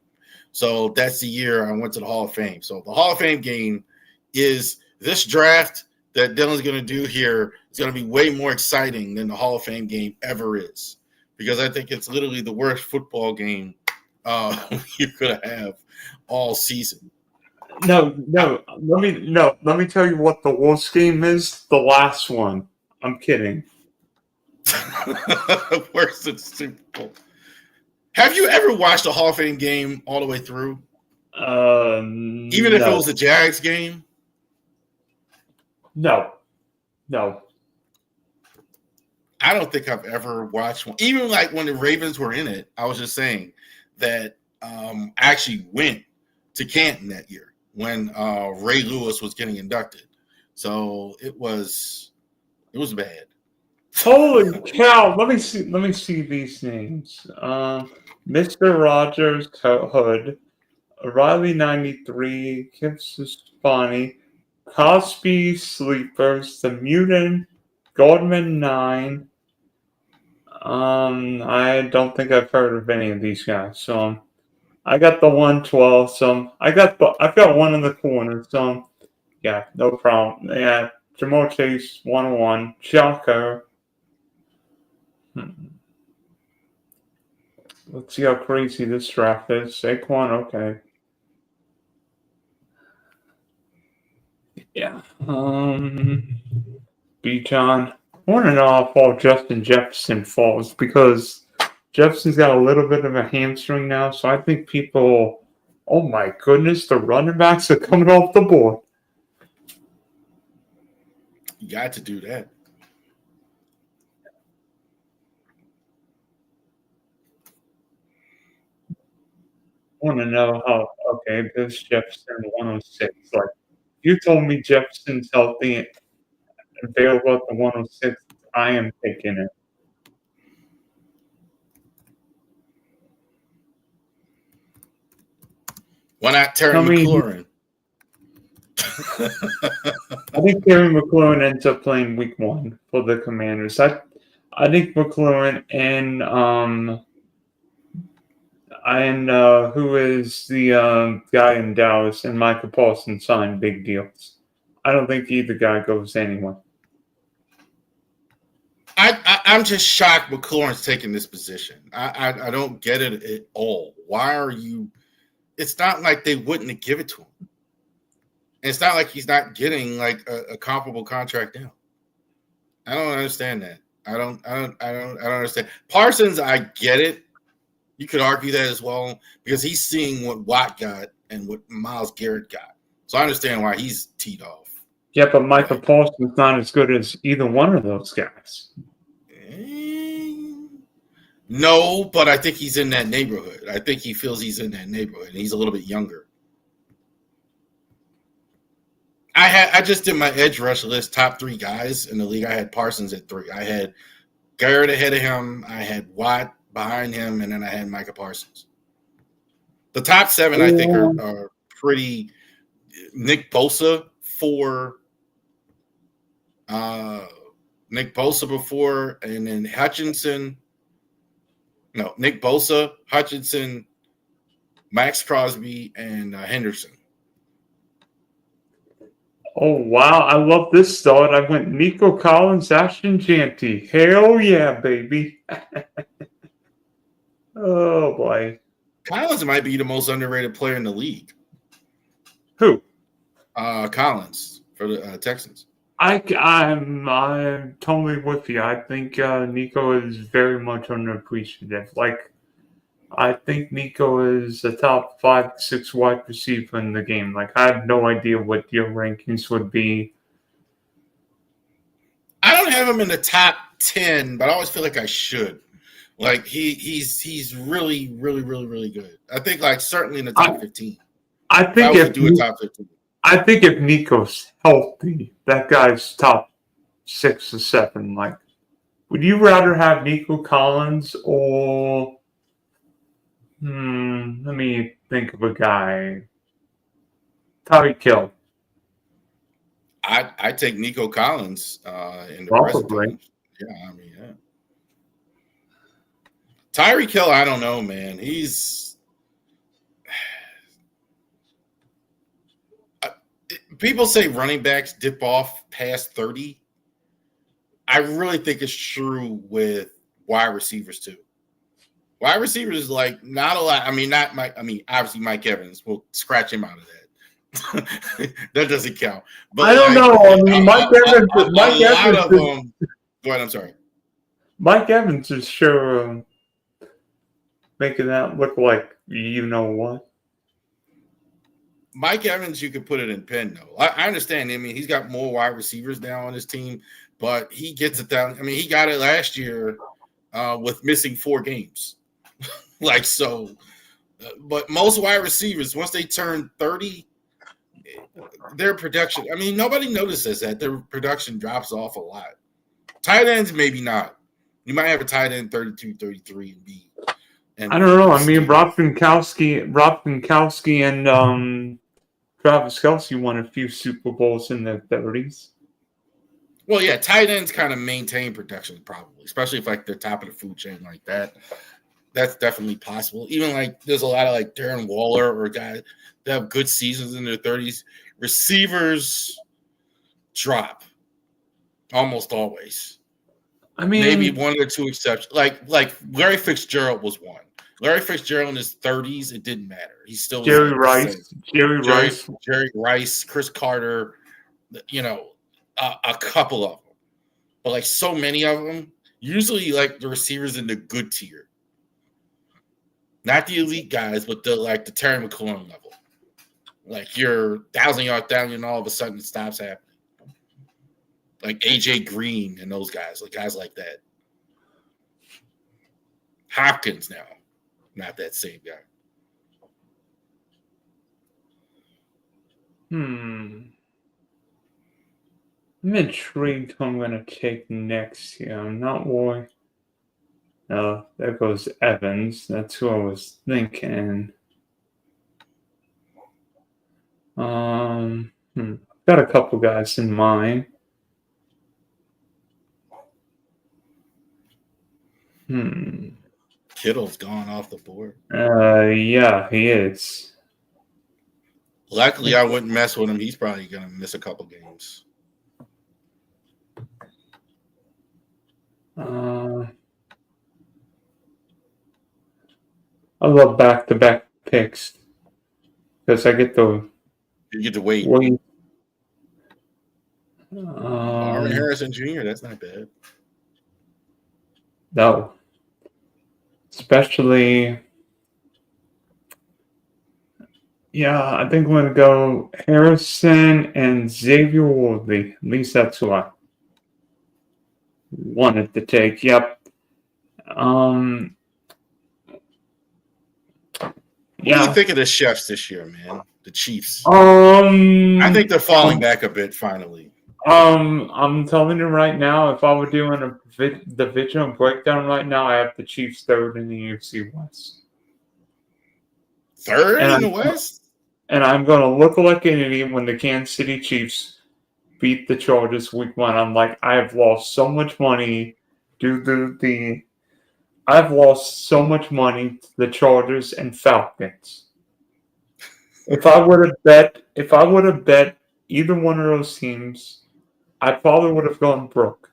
So that's the year I went to the Hall of Fame. So the Hall of Fame game is this draft that Dylan's going to do here is going to be way more exciting than the Hall of Fame game ever is, because I think it's literally the worst football game you're going to have all season. No. Let me tell you what the worst game is. The last one. I'm kidding. Worse than Super Bowl. Have you ever watched a Hall of Fame game all the way through? Even if it was a Jags game? No. I don't think I've ever watched one. Even like when the Ravens were in it, I was just saying that I actually went to Canton that year when Ray Lewis was getting inducted. So it was bad. Holy cow! Let me see these names. Mr. Rogers Hood, Riley 93, Kips Spani, Cosby Sleepers, The Mutant, Goldman 9. I don't think I've heard of any of these guys. So I got the 112. So I've got one in the corner. So yeah, no problem. Yeah, Jamal Chase 101, Shocker. Let's see how crazy this draft is. Saquon, okay. Yeah. B. John. I want to know how far Justin Jefferson falls, because Jefferson's got a little bit of a hamstring now, so I think people, oh my goodness, the running backs are coming off the board. You got to do that. I want to know how, okay, this Jefferson 106. Like, you told me Jefferson's healthy and available at the 106. I am taking it. Why not Terry McLaurin? I think Terry McLaurin ends up playing week 1 for the Commanders. I think McLaurin and who is the guy in Dallas and Michael Paulson signed big deals. I don't think either guy goes anywhere. I'm just shocked McLaurin's taking this position. I don't get it at all. Why are you? It's not like they wouldn't give it to him. And it's not like he's not getting like a comparable contract now. I don't understand that. I don't understand. Parsons, I get it. You could argue that as well, because he's seeing what Watt got and what Myles Garrett got. So I understand why he's teed off. Yeah, but Michael Paulson's not as good as either one of those guys. No, but I think he's in that neighborhood. I think he feels he's in that neighborhood, and he's a little bit younger. I just did my edge rush list, top 3 guys in the league. I had Parsons at 3. I had Garrett ahead of him. I had Watt behind him, and then I had Micah Parsons. The top 7, I think, are pretty. Nick Bosa for Nick Bosa before, and then Hutchinson. No, Nick Bosa, Hutchinson, Max Crosby, and Henderson. Oh, wow. I love this start. I went Nico Collins, Ashton Jeanty. Hell yeah, baby. Oh, boy. Collins might be the most underrated player in the league. Who? Collins for the Texans. I'm totally with you. I think Nico is very much underappreciated. Like, I think Nico is a top 5, 6 wide receiver in the game. Like, I have no idea what your rankings would be. I don't have him in the top 10, but I always feel like I should. Like, he's really, really, really, really good. I think, like, certainly in the top 15. I think if do a top 15. I think if Nico's healthy, that guy's top 6 or 7. Like, Would you rather have Nico Collins or let me think of a guy. Tyreek Hill. I take Nico Collins in the present Probably. time. Yeah, I mean, yeah. Tyreek Hill, I don't know, man. He's people say running backs dip off past 30. I really think it's true with wide receivers too. Wide receivers is like not a lot. I mean, not Mike. I mean, obviously Mike Evans. We'll scratch him out of that. That doesn't count. But I don't like, know. I mean, Mike Evans. a lot of them. Go ahead. I'm sorry. Mike Evans is sure making that look like you know what. Mike Evans, you could put it in pen though. I understand. I mean, he's got more wide receivers now on his team, but he gets it down. I mean, he got it last year with missing 4 games. Like so, but most wide receivers, once they turn 30, their production, I mean, nobody notices that their production drops off a lot. Tight ends, maybe not. You might have a tight end 32, 33 and be. And I don't know. I mean, Rob Gronkowski and Travis Kelce won a few Super Bowls in their 30s. Well, yeah, tight ends kind of maintain production probably, especially if like they're top of the food chain like that. That's definitely possible. Even like there's a lot of like Darren Waller or guys that have good seasons in their 30s. Receivers drop almost always. I mean, maybe 1 or 2 exceptions. Like Larry Fitzgerald was one. Larry Fitzgerald in his 30s, it didn't matter. He still was Jerry like Rice, Jerry Rice, Chris Carter, you know, a couple of them. But like so many of them, usually like the receivers in the good tier. Not the elite guys, but the Terry McLaurin level. Like you're 1,000 yards down, and all of a sudden it stops happening. Like AJ Green and those guys, like guys like that. Hopkins now, not that same guy. I'm intrigued who I'm going to take next here. I'm not worried. No, there goes Evans. That's who I was thinking. Got a couple guys in mind. Kittle's gone off the board. Yeah, he is. Luckily, I wouldn't mess with him. He's probably going to miss a couple games. I love back-to-back picks because I get to. You get to wait. Marvin Harrison Jr., that's not bad. No. Especially, yeah, I think I'm going to go Harrison and Xavier Worthy. At least that's who I wanted to take. Yep. What do you think of the Chefs this year, man? The Chiefs. I think they're falling back a bit finally. I'm telling you right now, if I were doing the divisional breakdown right now, I have the Chiefs third in the UFC West. Third in the West? And I'm going to look like an idiot when the Kansas City Chiefs beat the Chargers week 1. I'm like, I have lost so much money due to I've lost so much money to the Chargers and Falcons. If I would have bet either one of those teams, I probably would have gone broke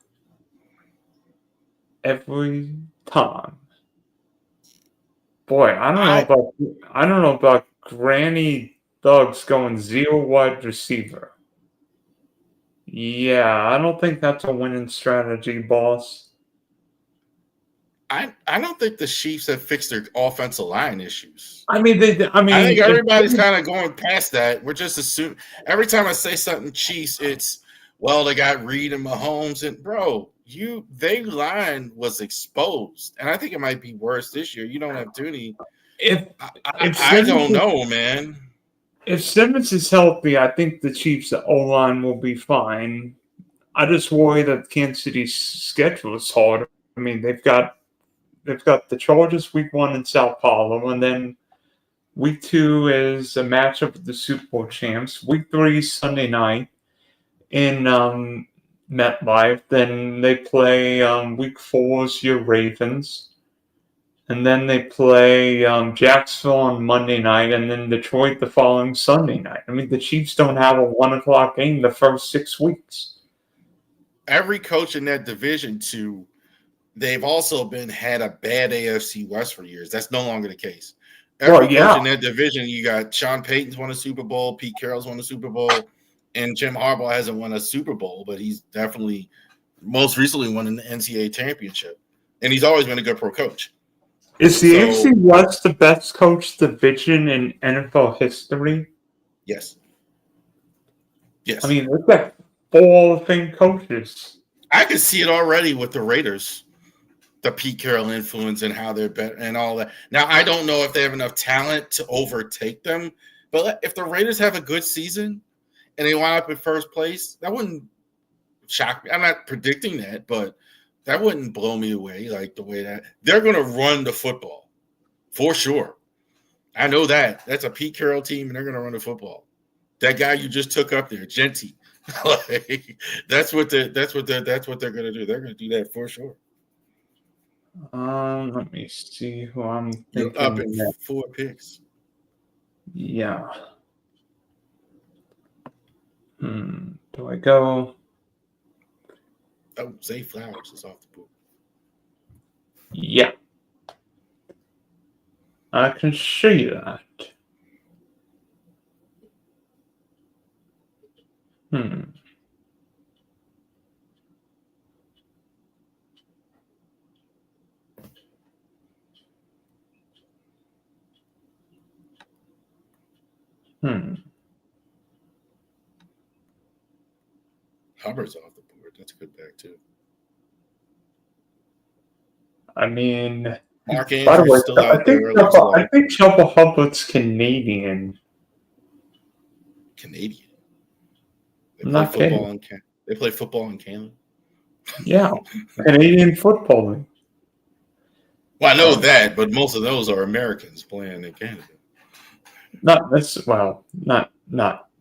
every time. Boy, I don't know about Granny Doug's going 0 wide receiver. Yeah, I don't think that's a winning strategy, boss. I don't think the Chiefs have fixed their offensive line issues. I think everybody's kind of going past that. We're just assuming every time I say something Chiefs, it's they got Reed and Mahomes, and bro, their line was exposed, and I think it might be worse this year. You don't have Dooney. I don't know, man. If Simmons is healthy, I think the Chiefs' O-line will be fine. I just worry that Kansas City's schedule is hard. I mean, they've got the Chargers week 1 in Sao Paulo, and then week 2 is a matchup with the Super Bowl champs. Week 3 is Sunday night in MetLife. Then they play week 4 is your Ravens. And then they play Jacksonville on Monday night, and then Detroit the following Sunday night. I mean, the Chiefs don't have a 1 o'clock game the first 6 weeks. Every coach in that division, too, they've also had a bad AFC West for years. That's no longer the case. Every coach in that division, you got Sean Payton's won a Super Bowl, Pete Carroll's won a Super Bowl, and Jim Harbaugh hasn't won a Super Bowl, but he's definitely most recently won an NCAA championship, and he's always been a good pro coach. Is the AFC West the best coach division in NFL history? Yes. I mean, look at Hall of Fame coaches. I can see it already with the Raiders, the Pete Carroll influence and how they're better and all that. Now, I don't know if they have enough talent to overtake them, but if the Raiders have a good season and they wind up in first place, that wouldn't shock me. I'm not predicting that, but that wouldn't blow me away like the way that they're going to run the football for sure. I know that. That's a Pete Carroll team, and they're going to run the football. That guy you just took up there, Genty, that's what they're going to do. They're going to do that for sure. Let me see who I'm thinking. You're up in 4 picks. Yeah. Do I go? Oh, Zay Flowers is off the board. Yeah. I can see that. Hubbard's off the board. That's a good back, too. I mean, Mark Andrews still out there. I think Chuba Hubbard's Canadian. Canadian? They play football in Canada? Yeah, Canadian football league. Well, I know that, but most of those are Americans playing in Canada. Not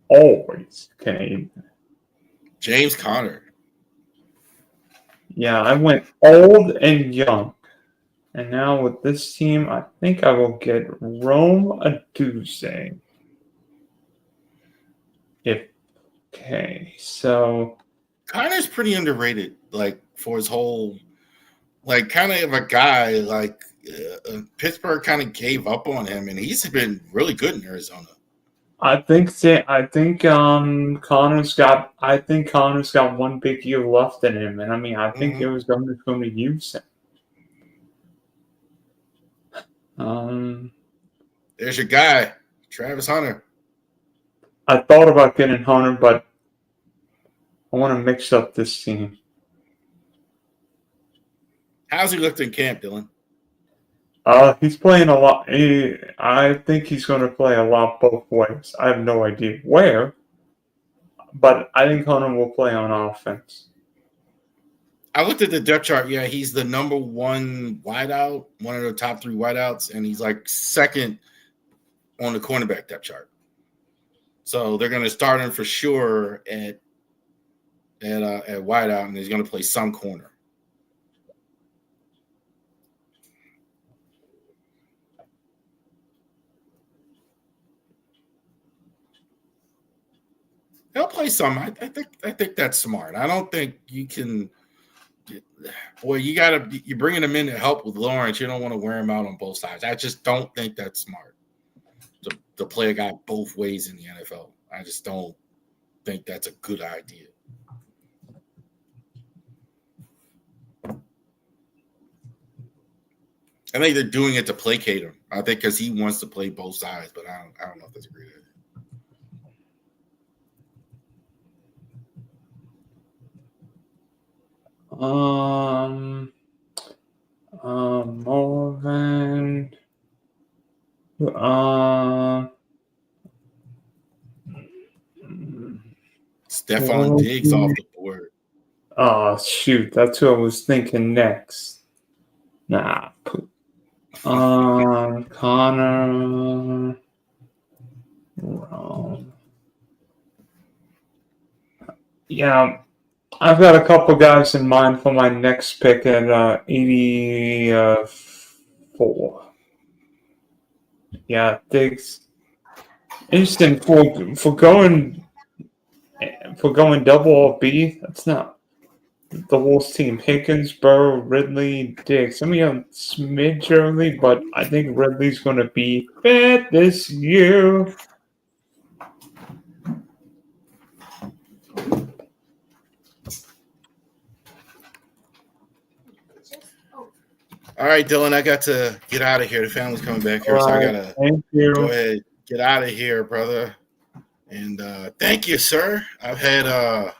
always Canadian. James Conner. Yeah, I went old and young. And now with this team, I think I will get Rome Odunze. So Conner's pretty underrated, like for his whole, like kind of a guy, like Pittsburgh kind of gave up on him, and he's been really good in Arizona. I think Connor's got one big year left in him, and I mean I think Arizona's going to use him. There's your guy, Travis Hunter. I thought about getting Hunter, but I want to mix up this team. How's he looked in camp, Dylan? He's playing a lot. I think he's going to play a lot both ways. I have no idea where, but I think Hunter will play on offense. I looked at the depth chart. Yeah, he's the number 1 wideout, one of the top 3 wideouts, and he's like second on the cornerback depth chart. So they're going to start him for sure at wideout, and he's going to play some corner. He'll play some. I think that's smart. I don't think you can. Boy, you're bringing him in to help with Lawrence. You don't want to wear him out on both sides. I just don't think that's smart to play a guy both ways in the NFL. I just don't think that's a good idea. I think they're doing it to placate him. I think because he wants to play both sides, but I don't know if that's a great idea. Morgan. Stephon Diggs off the board. Oh, shoot. That's who I was thinking next. Nah. Connor. Yeah, I've got a couple guys in mind for my next pick at 84. Yeah, Diggs. Interesting for going double or B. That's not the Wolves team. Higgins, Burrow, Ridley, Diggs. I mean, a smidge early, but I think Ridley's going to be bad this year. All right, Dylan, I got to get out of here. The family's coming back here, All so I right, gotta thank you. go ahead, get out of here, brother. And thank you, sir. I've had.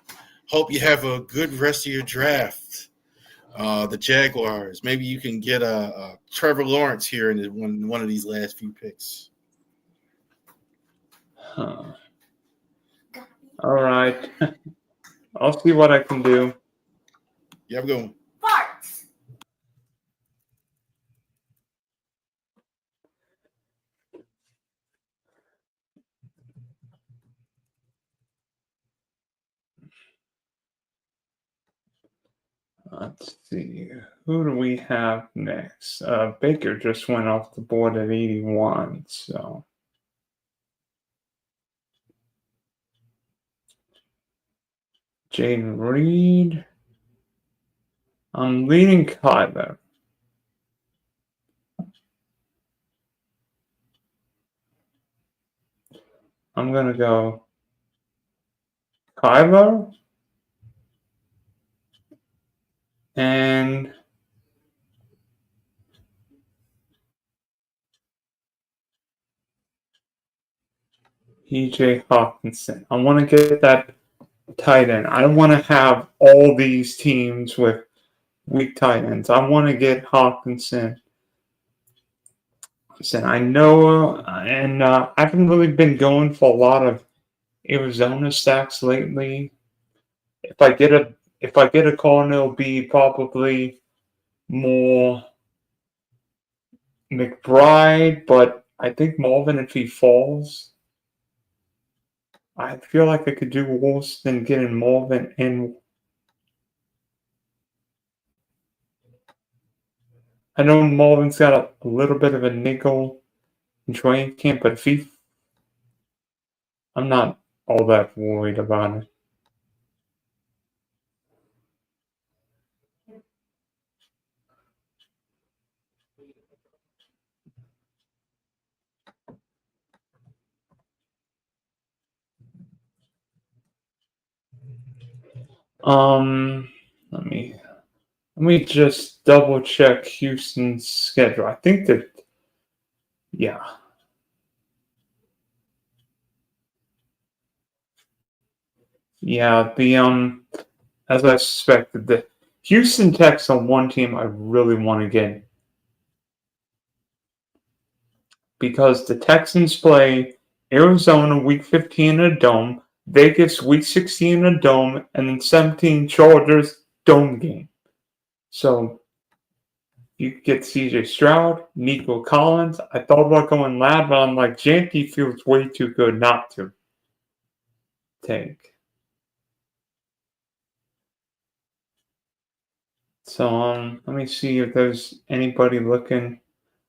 Hope you have a good rest of your draft. The Jaguars. Maybe you can get a Trevor Lawrence here in one of these last few picks. Huh. All right. I'll see what I can do. You have a good one. Farts. Let's see. Who do we have next? Baker just went off the board at 81, so. Jaden Reed. I'm leading Kyler. I'm going to go Kyler and EJ Hawkinson. I want to get that tight end. I don't want to have all these teams with weak tight ends. I want to get Hawkinson. I know, and I haven't really been going for a lot of Arizona stacks lately. If I get a call, it'll be probably more McBride, but I think Marvin, if he falls, I feel like I could do worse than getting Marvin in. I know Marvin's got a little bit of a nickel in training camp, but I'm not all that worried about it. Let me just double check Houston's schedule. I think that, yeah. Yeah, as I suspected, the Houston Tech's on one team I really want to get because the Texans play Arizona week 15 in a dome, Vegas week 16 in a dome, and then 17 Chargers dome game. So you could get CJ Stroud, Nico Collins. I thought about going Lad, but I'm like, Janky feels way too good not to take. So let me see if there's anybody looking.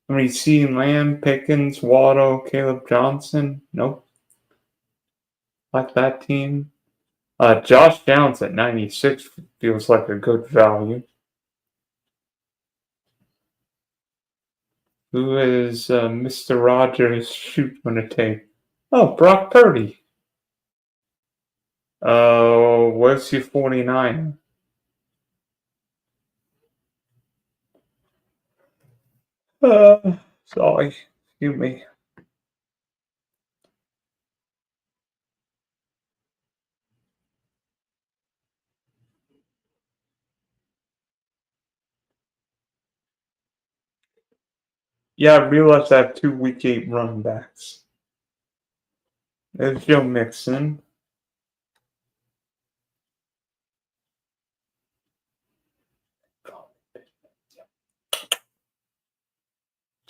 Let me see Lamb, Pickens, Waddle, Caleb Johnson. Nope. Like that team. Josh Downs at 96 feels like a good value. Who is Mr. Rogers shoot going to take? Oh, Brock Purdy. Where's your 49? Sorry. Excuse me. Yeah, I realized I have 2 week 8 running backs. There's Joe Mixon.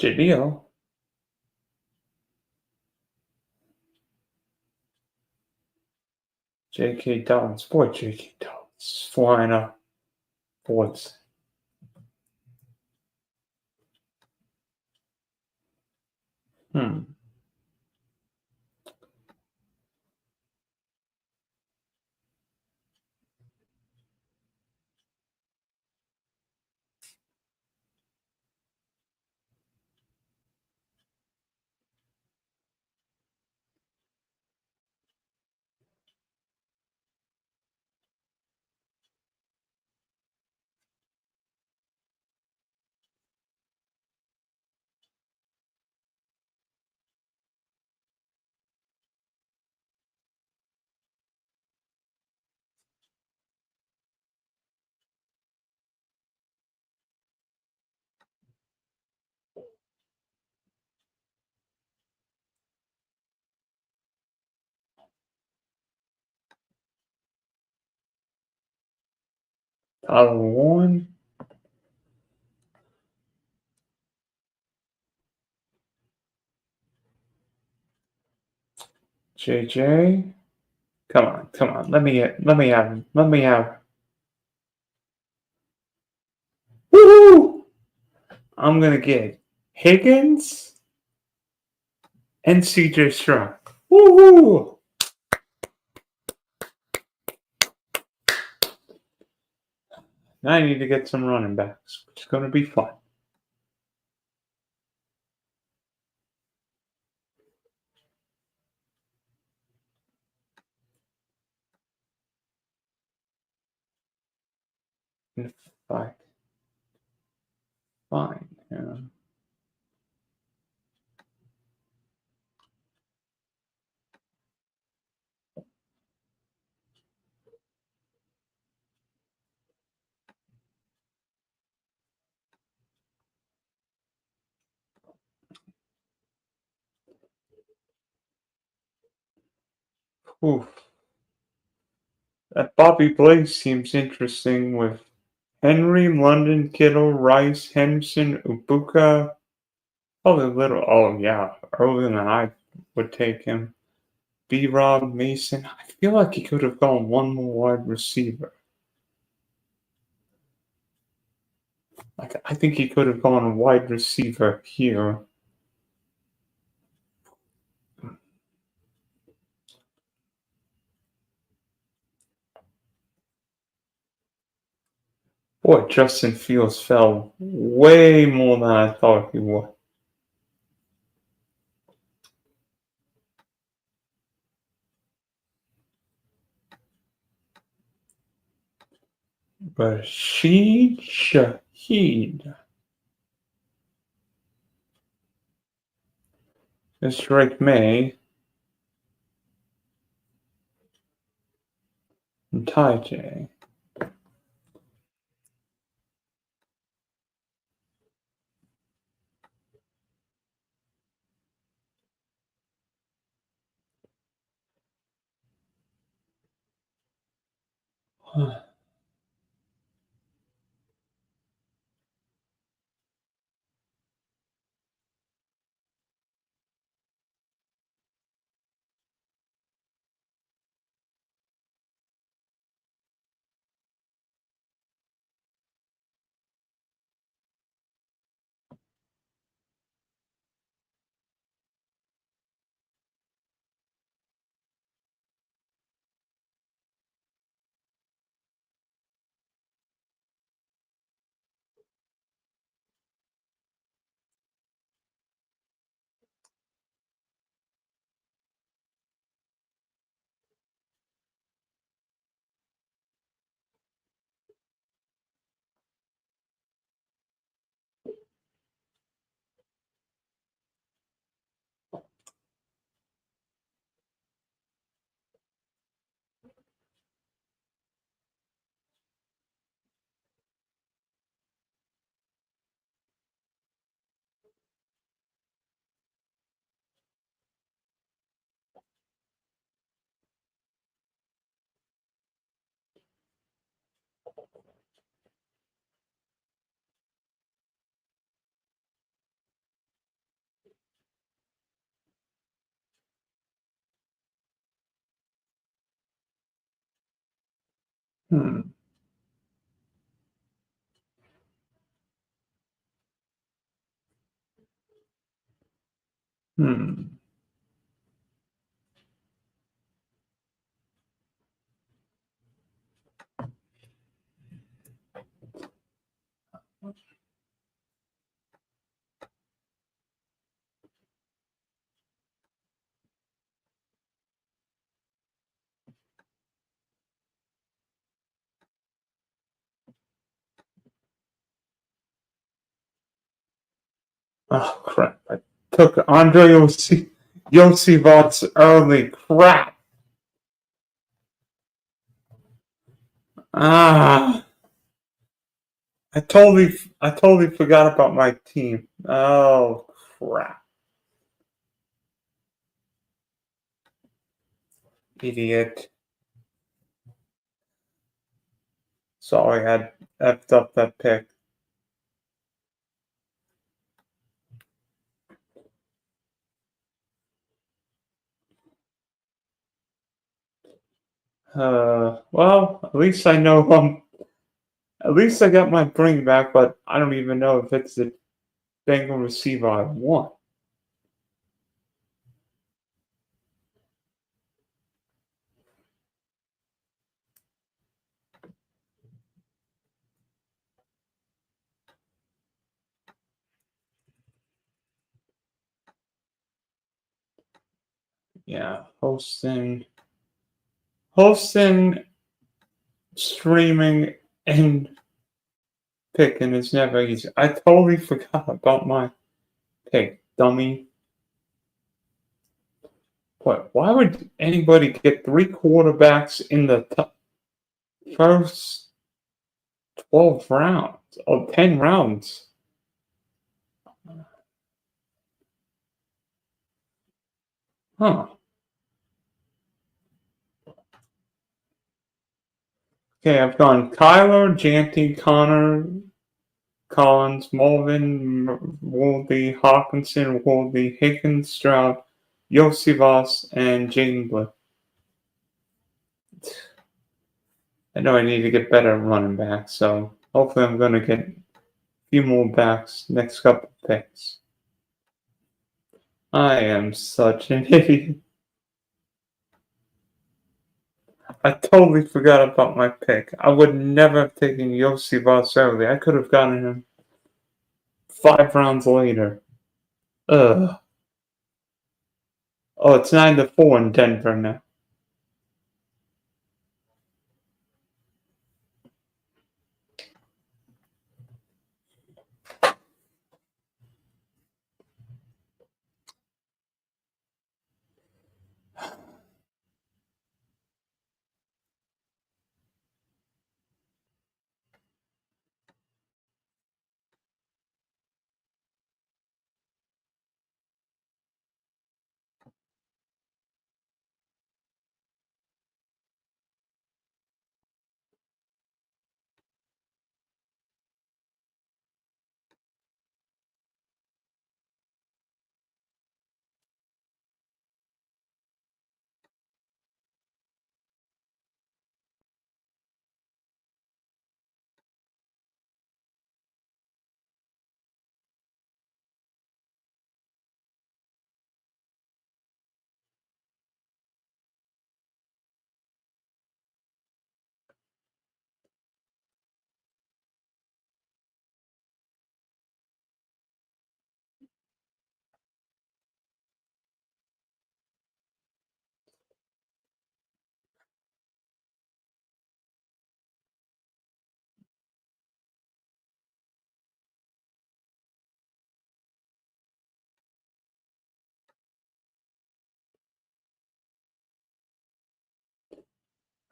Jadil. J.K. Dobbins. Boy, J.K. Dobbins flying up boards. Hmm. Tyler Warren. JJ. Come on, come on. Let me have him. Let me have. Woohoo! I'm gonna get Higgins and CJ Stroud. Woohoo! Now I need to get some running backs, which is gonna be fun. In fact, fine. Yeah. Oof. That Bobby Blaze seems interesting with Henry, London, Kittle, Rice, Henderson, Ubuka. Probably a little. Oh yeah, earlier than I would take him. B. Rob Mason. I feel like he could have gone one more wide receiver. Like I think he could have gone wide receiver here. Boy, Justin Fields fell way more than I thought he would. Rashid Shaheed. It's Drake May and Ty J. Hmm. Hmm. Oh crap! I took Andre Yosivot's early. Crap. Ah. I totally forgot about my team. Oh crap. Idiot. Sorry, I effed up that pick. Well, at least I know at least I got my bring back, but I don't even know if it's the Bengal receiver I want. Yeah, hosting, streaming, and picking is never easy. I totally forgot about my pick, dummy. What? Why would anybody get three quarterbacks in the first 12 rounds or 10 rounds? Huh. Okay, I've gone Kyler, Janty, Connor, Collins, Mulvin, Woldy, Hawkinson, Woldy, Higgins, Stroud, Yosivas, and Jaden Blake. I know I need to get better at running back, so hopefully I'm going to get a few more backs next couple of picks. I am such an idiot. I totally forgot about my pick. I would never have taken Yosivas early. I could have gotten him 5 rounds later. Ugh. Oh, it's 9-4 in Denver now.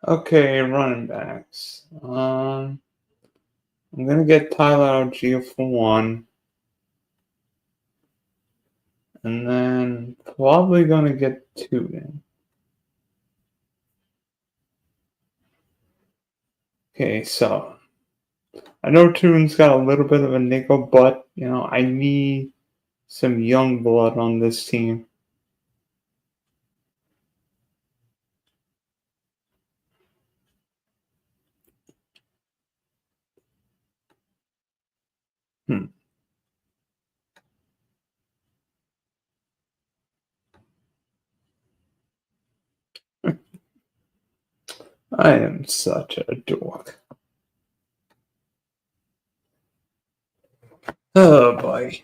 Okay, running backs. I'm gonna get Tyler Algier for one, and then probably gonna get two in. Okay, so I know Tune's got a little bit of a nickel, but I need some young blood on this team. I am such a dork. Oh boy.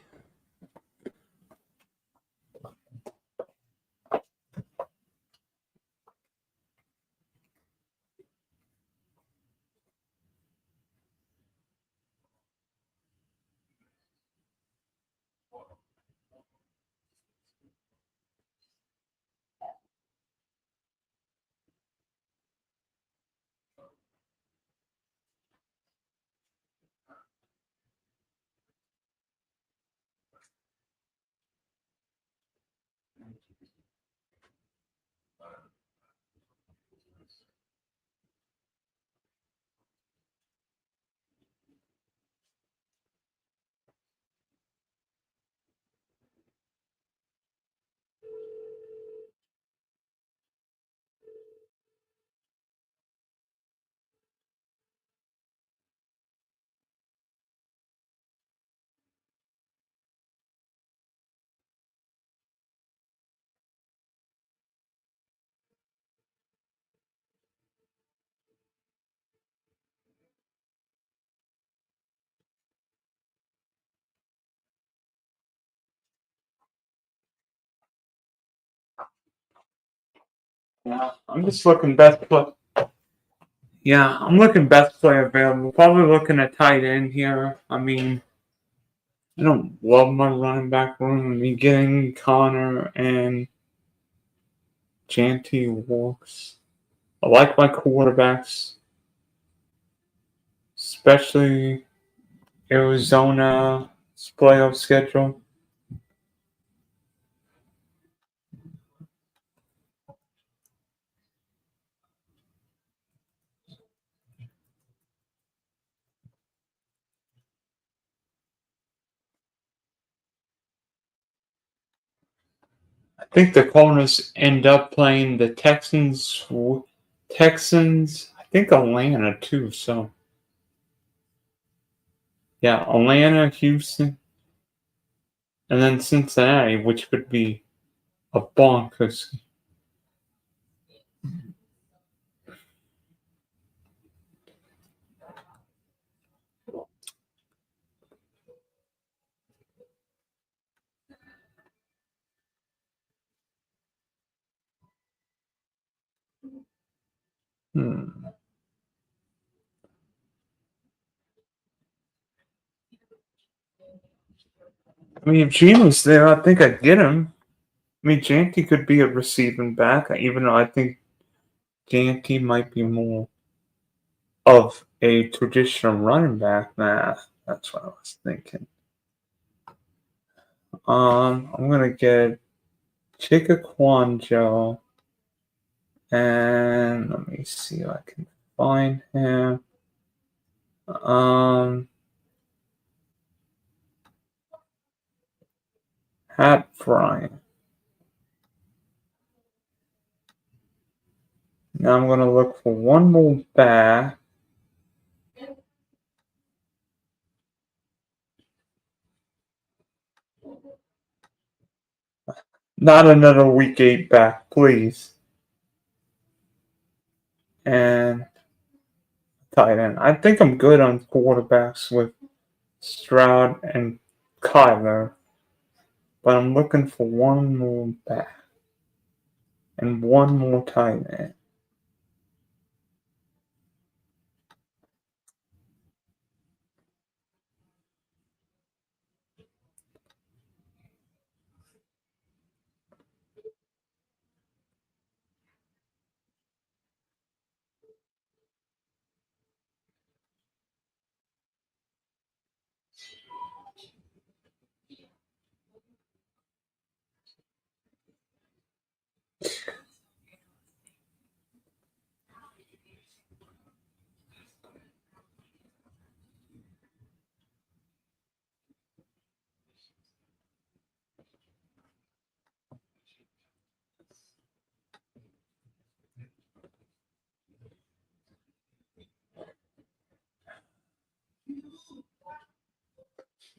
Yeah, I'm just looking best play. Yeah, I'm looking best player available. Probably looking at tight end here. I mean, I don't love my running back room. I mean, getting Connor and Janty works. I like my quarterbacks, especially Arizona's playoff schedule. I think the Cardinals end up playing the Texans. I think Atlanta too. So yeah, Atlanta, Houston, and then Cincinnati, which could be a bonkers. Hmm. I mean, if Gene was there, I think I'd get him. I mean, Janty could be a receiving back, even though I think Janty might be more of a traditional running back. Nah, that's what I was thinking. I'm gonna get Chika Kwanjo, and let me see if I can find him. Hat Bryant. Now I'm gonna look for one more back. Not another week 8 back, please. And tight end. I think I'm good on quarterbacks with Stroud and Kyler, but I'm looking for one more back and one more tight end.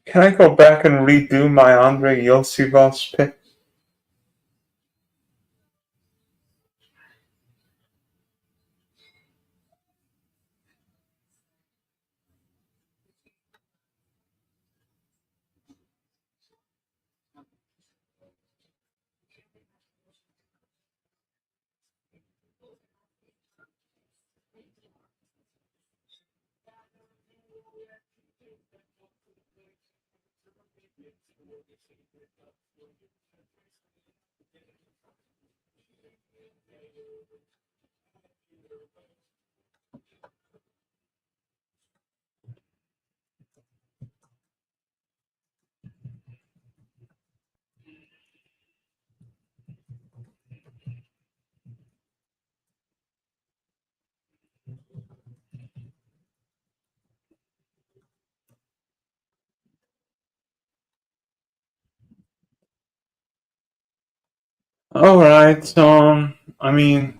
Can I go back and redo my Andre Yosivas pick? Alright, I mean,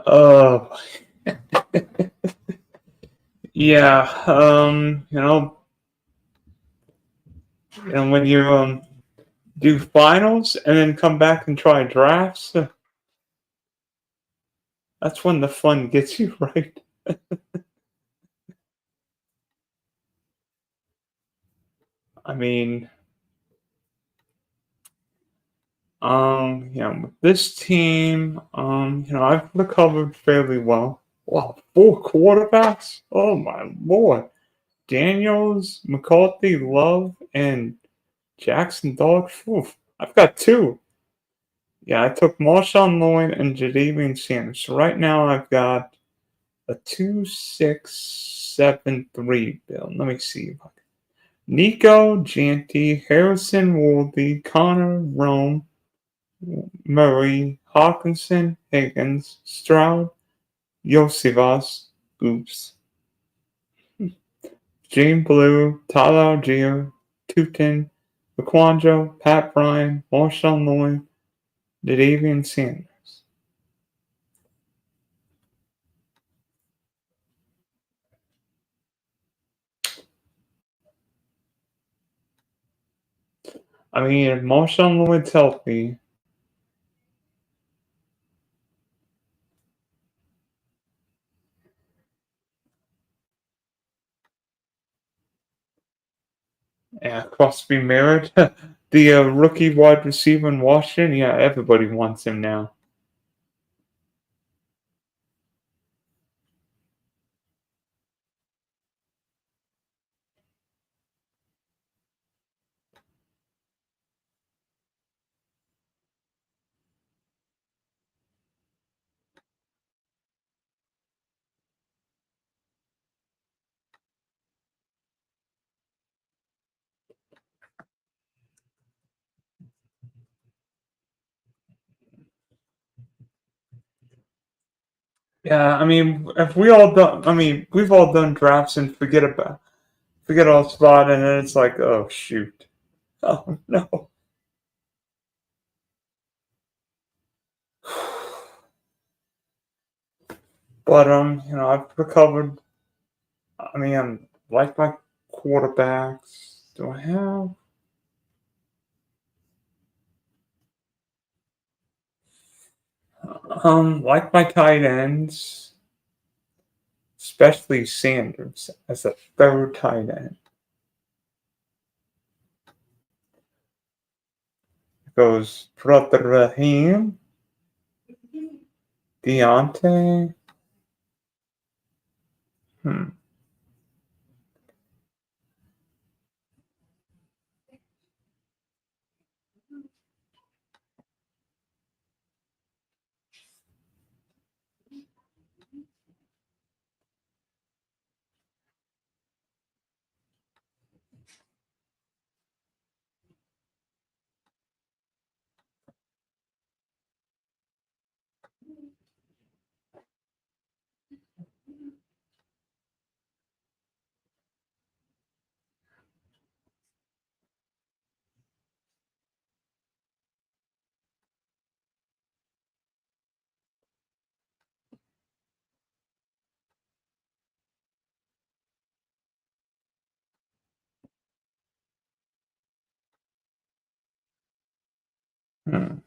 uh, yeah, and when you, do finals and then come back and try drafts, that's when the fun gets you, right? I mean, with this team, I've recovered fairly well. Wow, 4 quarterbacks? Oh my lord. Daniels, McCarthy, Love, and Jackson Dog. Oof, I've got 2. Yeah, I took Marshawn Lloyd and Jadavian Sanders. So right now I've got a 2-6-7-3 build. Let me see. Nico, Janty, Harrison, Woldy, Connor, Rome, Murray, Hawkinson, Higgins, Stroud, Yosivas, Oops, Gene Blue, Tyler Algier, Tutin, Laquanjo, Pat Bryan, Marshawn Lloyd, Jadavian Sanders. I mean, if Marshawn Lloyd's healthy, yeah, Crosby Merritt, the rookie wide receiver in Washington, yeah, everybody wants him now. Yeah, I mean, if we all done, I mean, we've all done drafts and forget our spot, and then it's like, oh shoot, oh no. But I've recovered. I mean, I'm like my quarterbacks. Do I have? Like my tight ends, especially Sanders as a third tight end. It goes Brother Raheem, Deontay. Hmm. Hmm.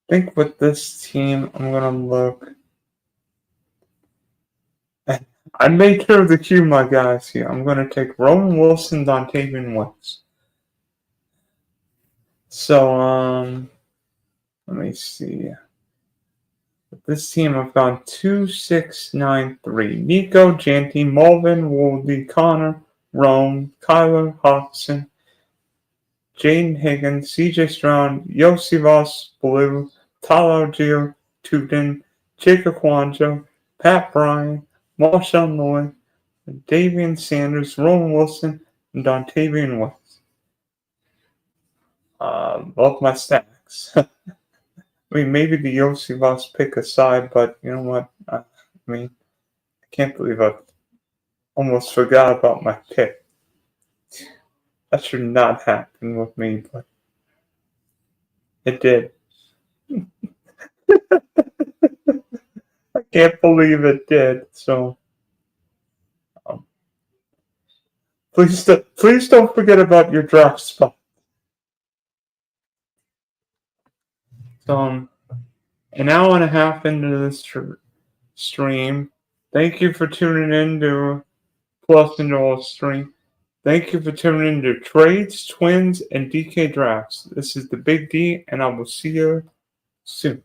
I think with this team, I'm gonna look. I made sure to cue my guys here. I'm gonna take Roman Wilson, Dontavian West. So let me see. With this team, I've gone 2-6-9-3. Nico, Janty, Mulvin, Woldy, Connor, Rome, Kyler, Hobson, Jaden Higgins, CJ Stroud, Yosivas, Blue, Tyler Gio, Tootin, Jacob Quanjo, Pat Bryan, Marshawn Lloyd, Davian Sanders, Roman Wilson, and Dontavian West. Love my stacks. I mean, maybe the Yosivas pick aside, but you know what? I mean, I can't believe I almost forgot about my pick. That should not happen with me, but it did. I can't believe it did. So um, please don't forget about your draft spot. So an hour and a half into this stream. Thank you for tuning in to Plus into All Stream. Thank you for tuning in to Trades, Twins, and DK Drafts. This is the Big D, and I will see you soon.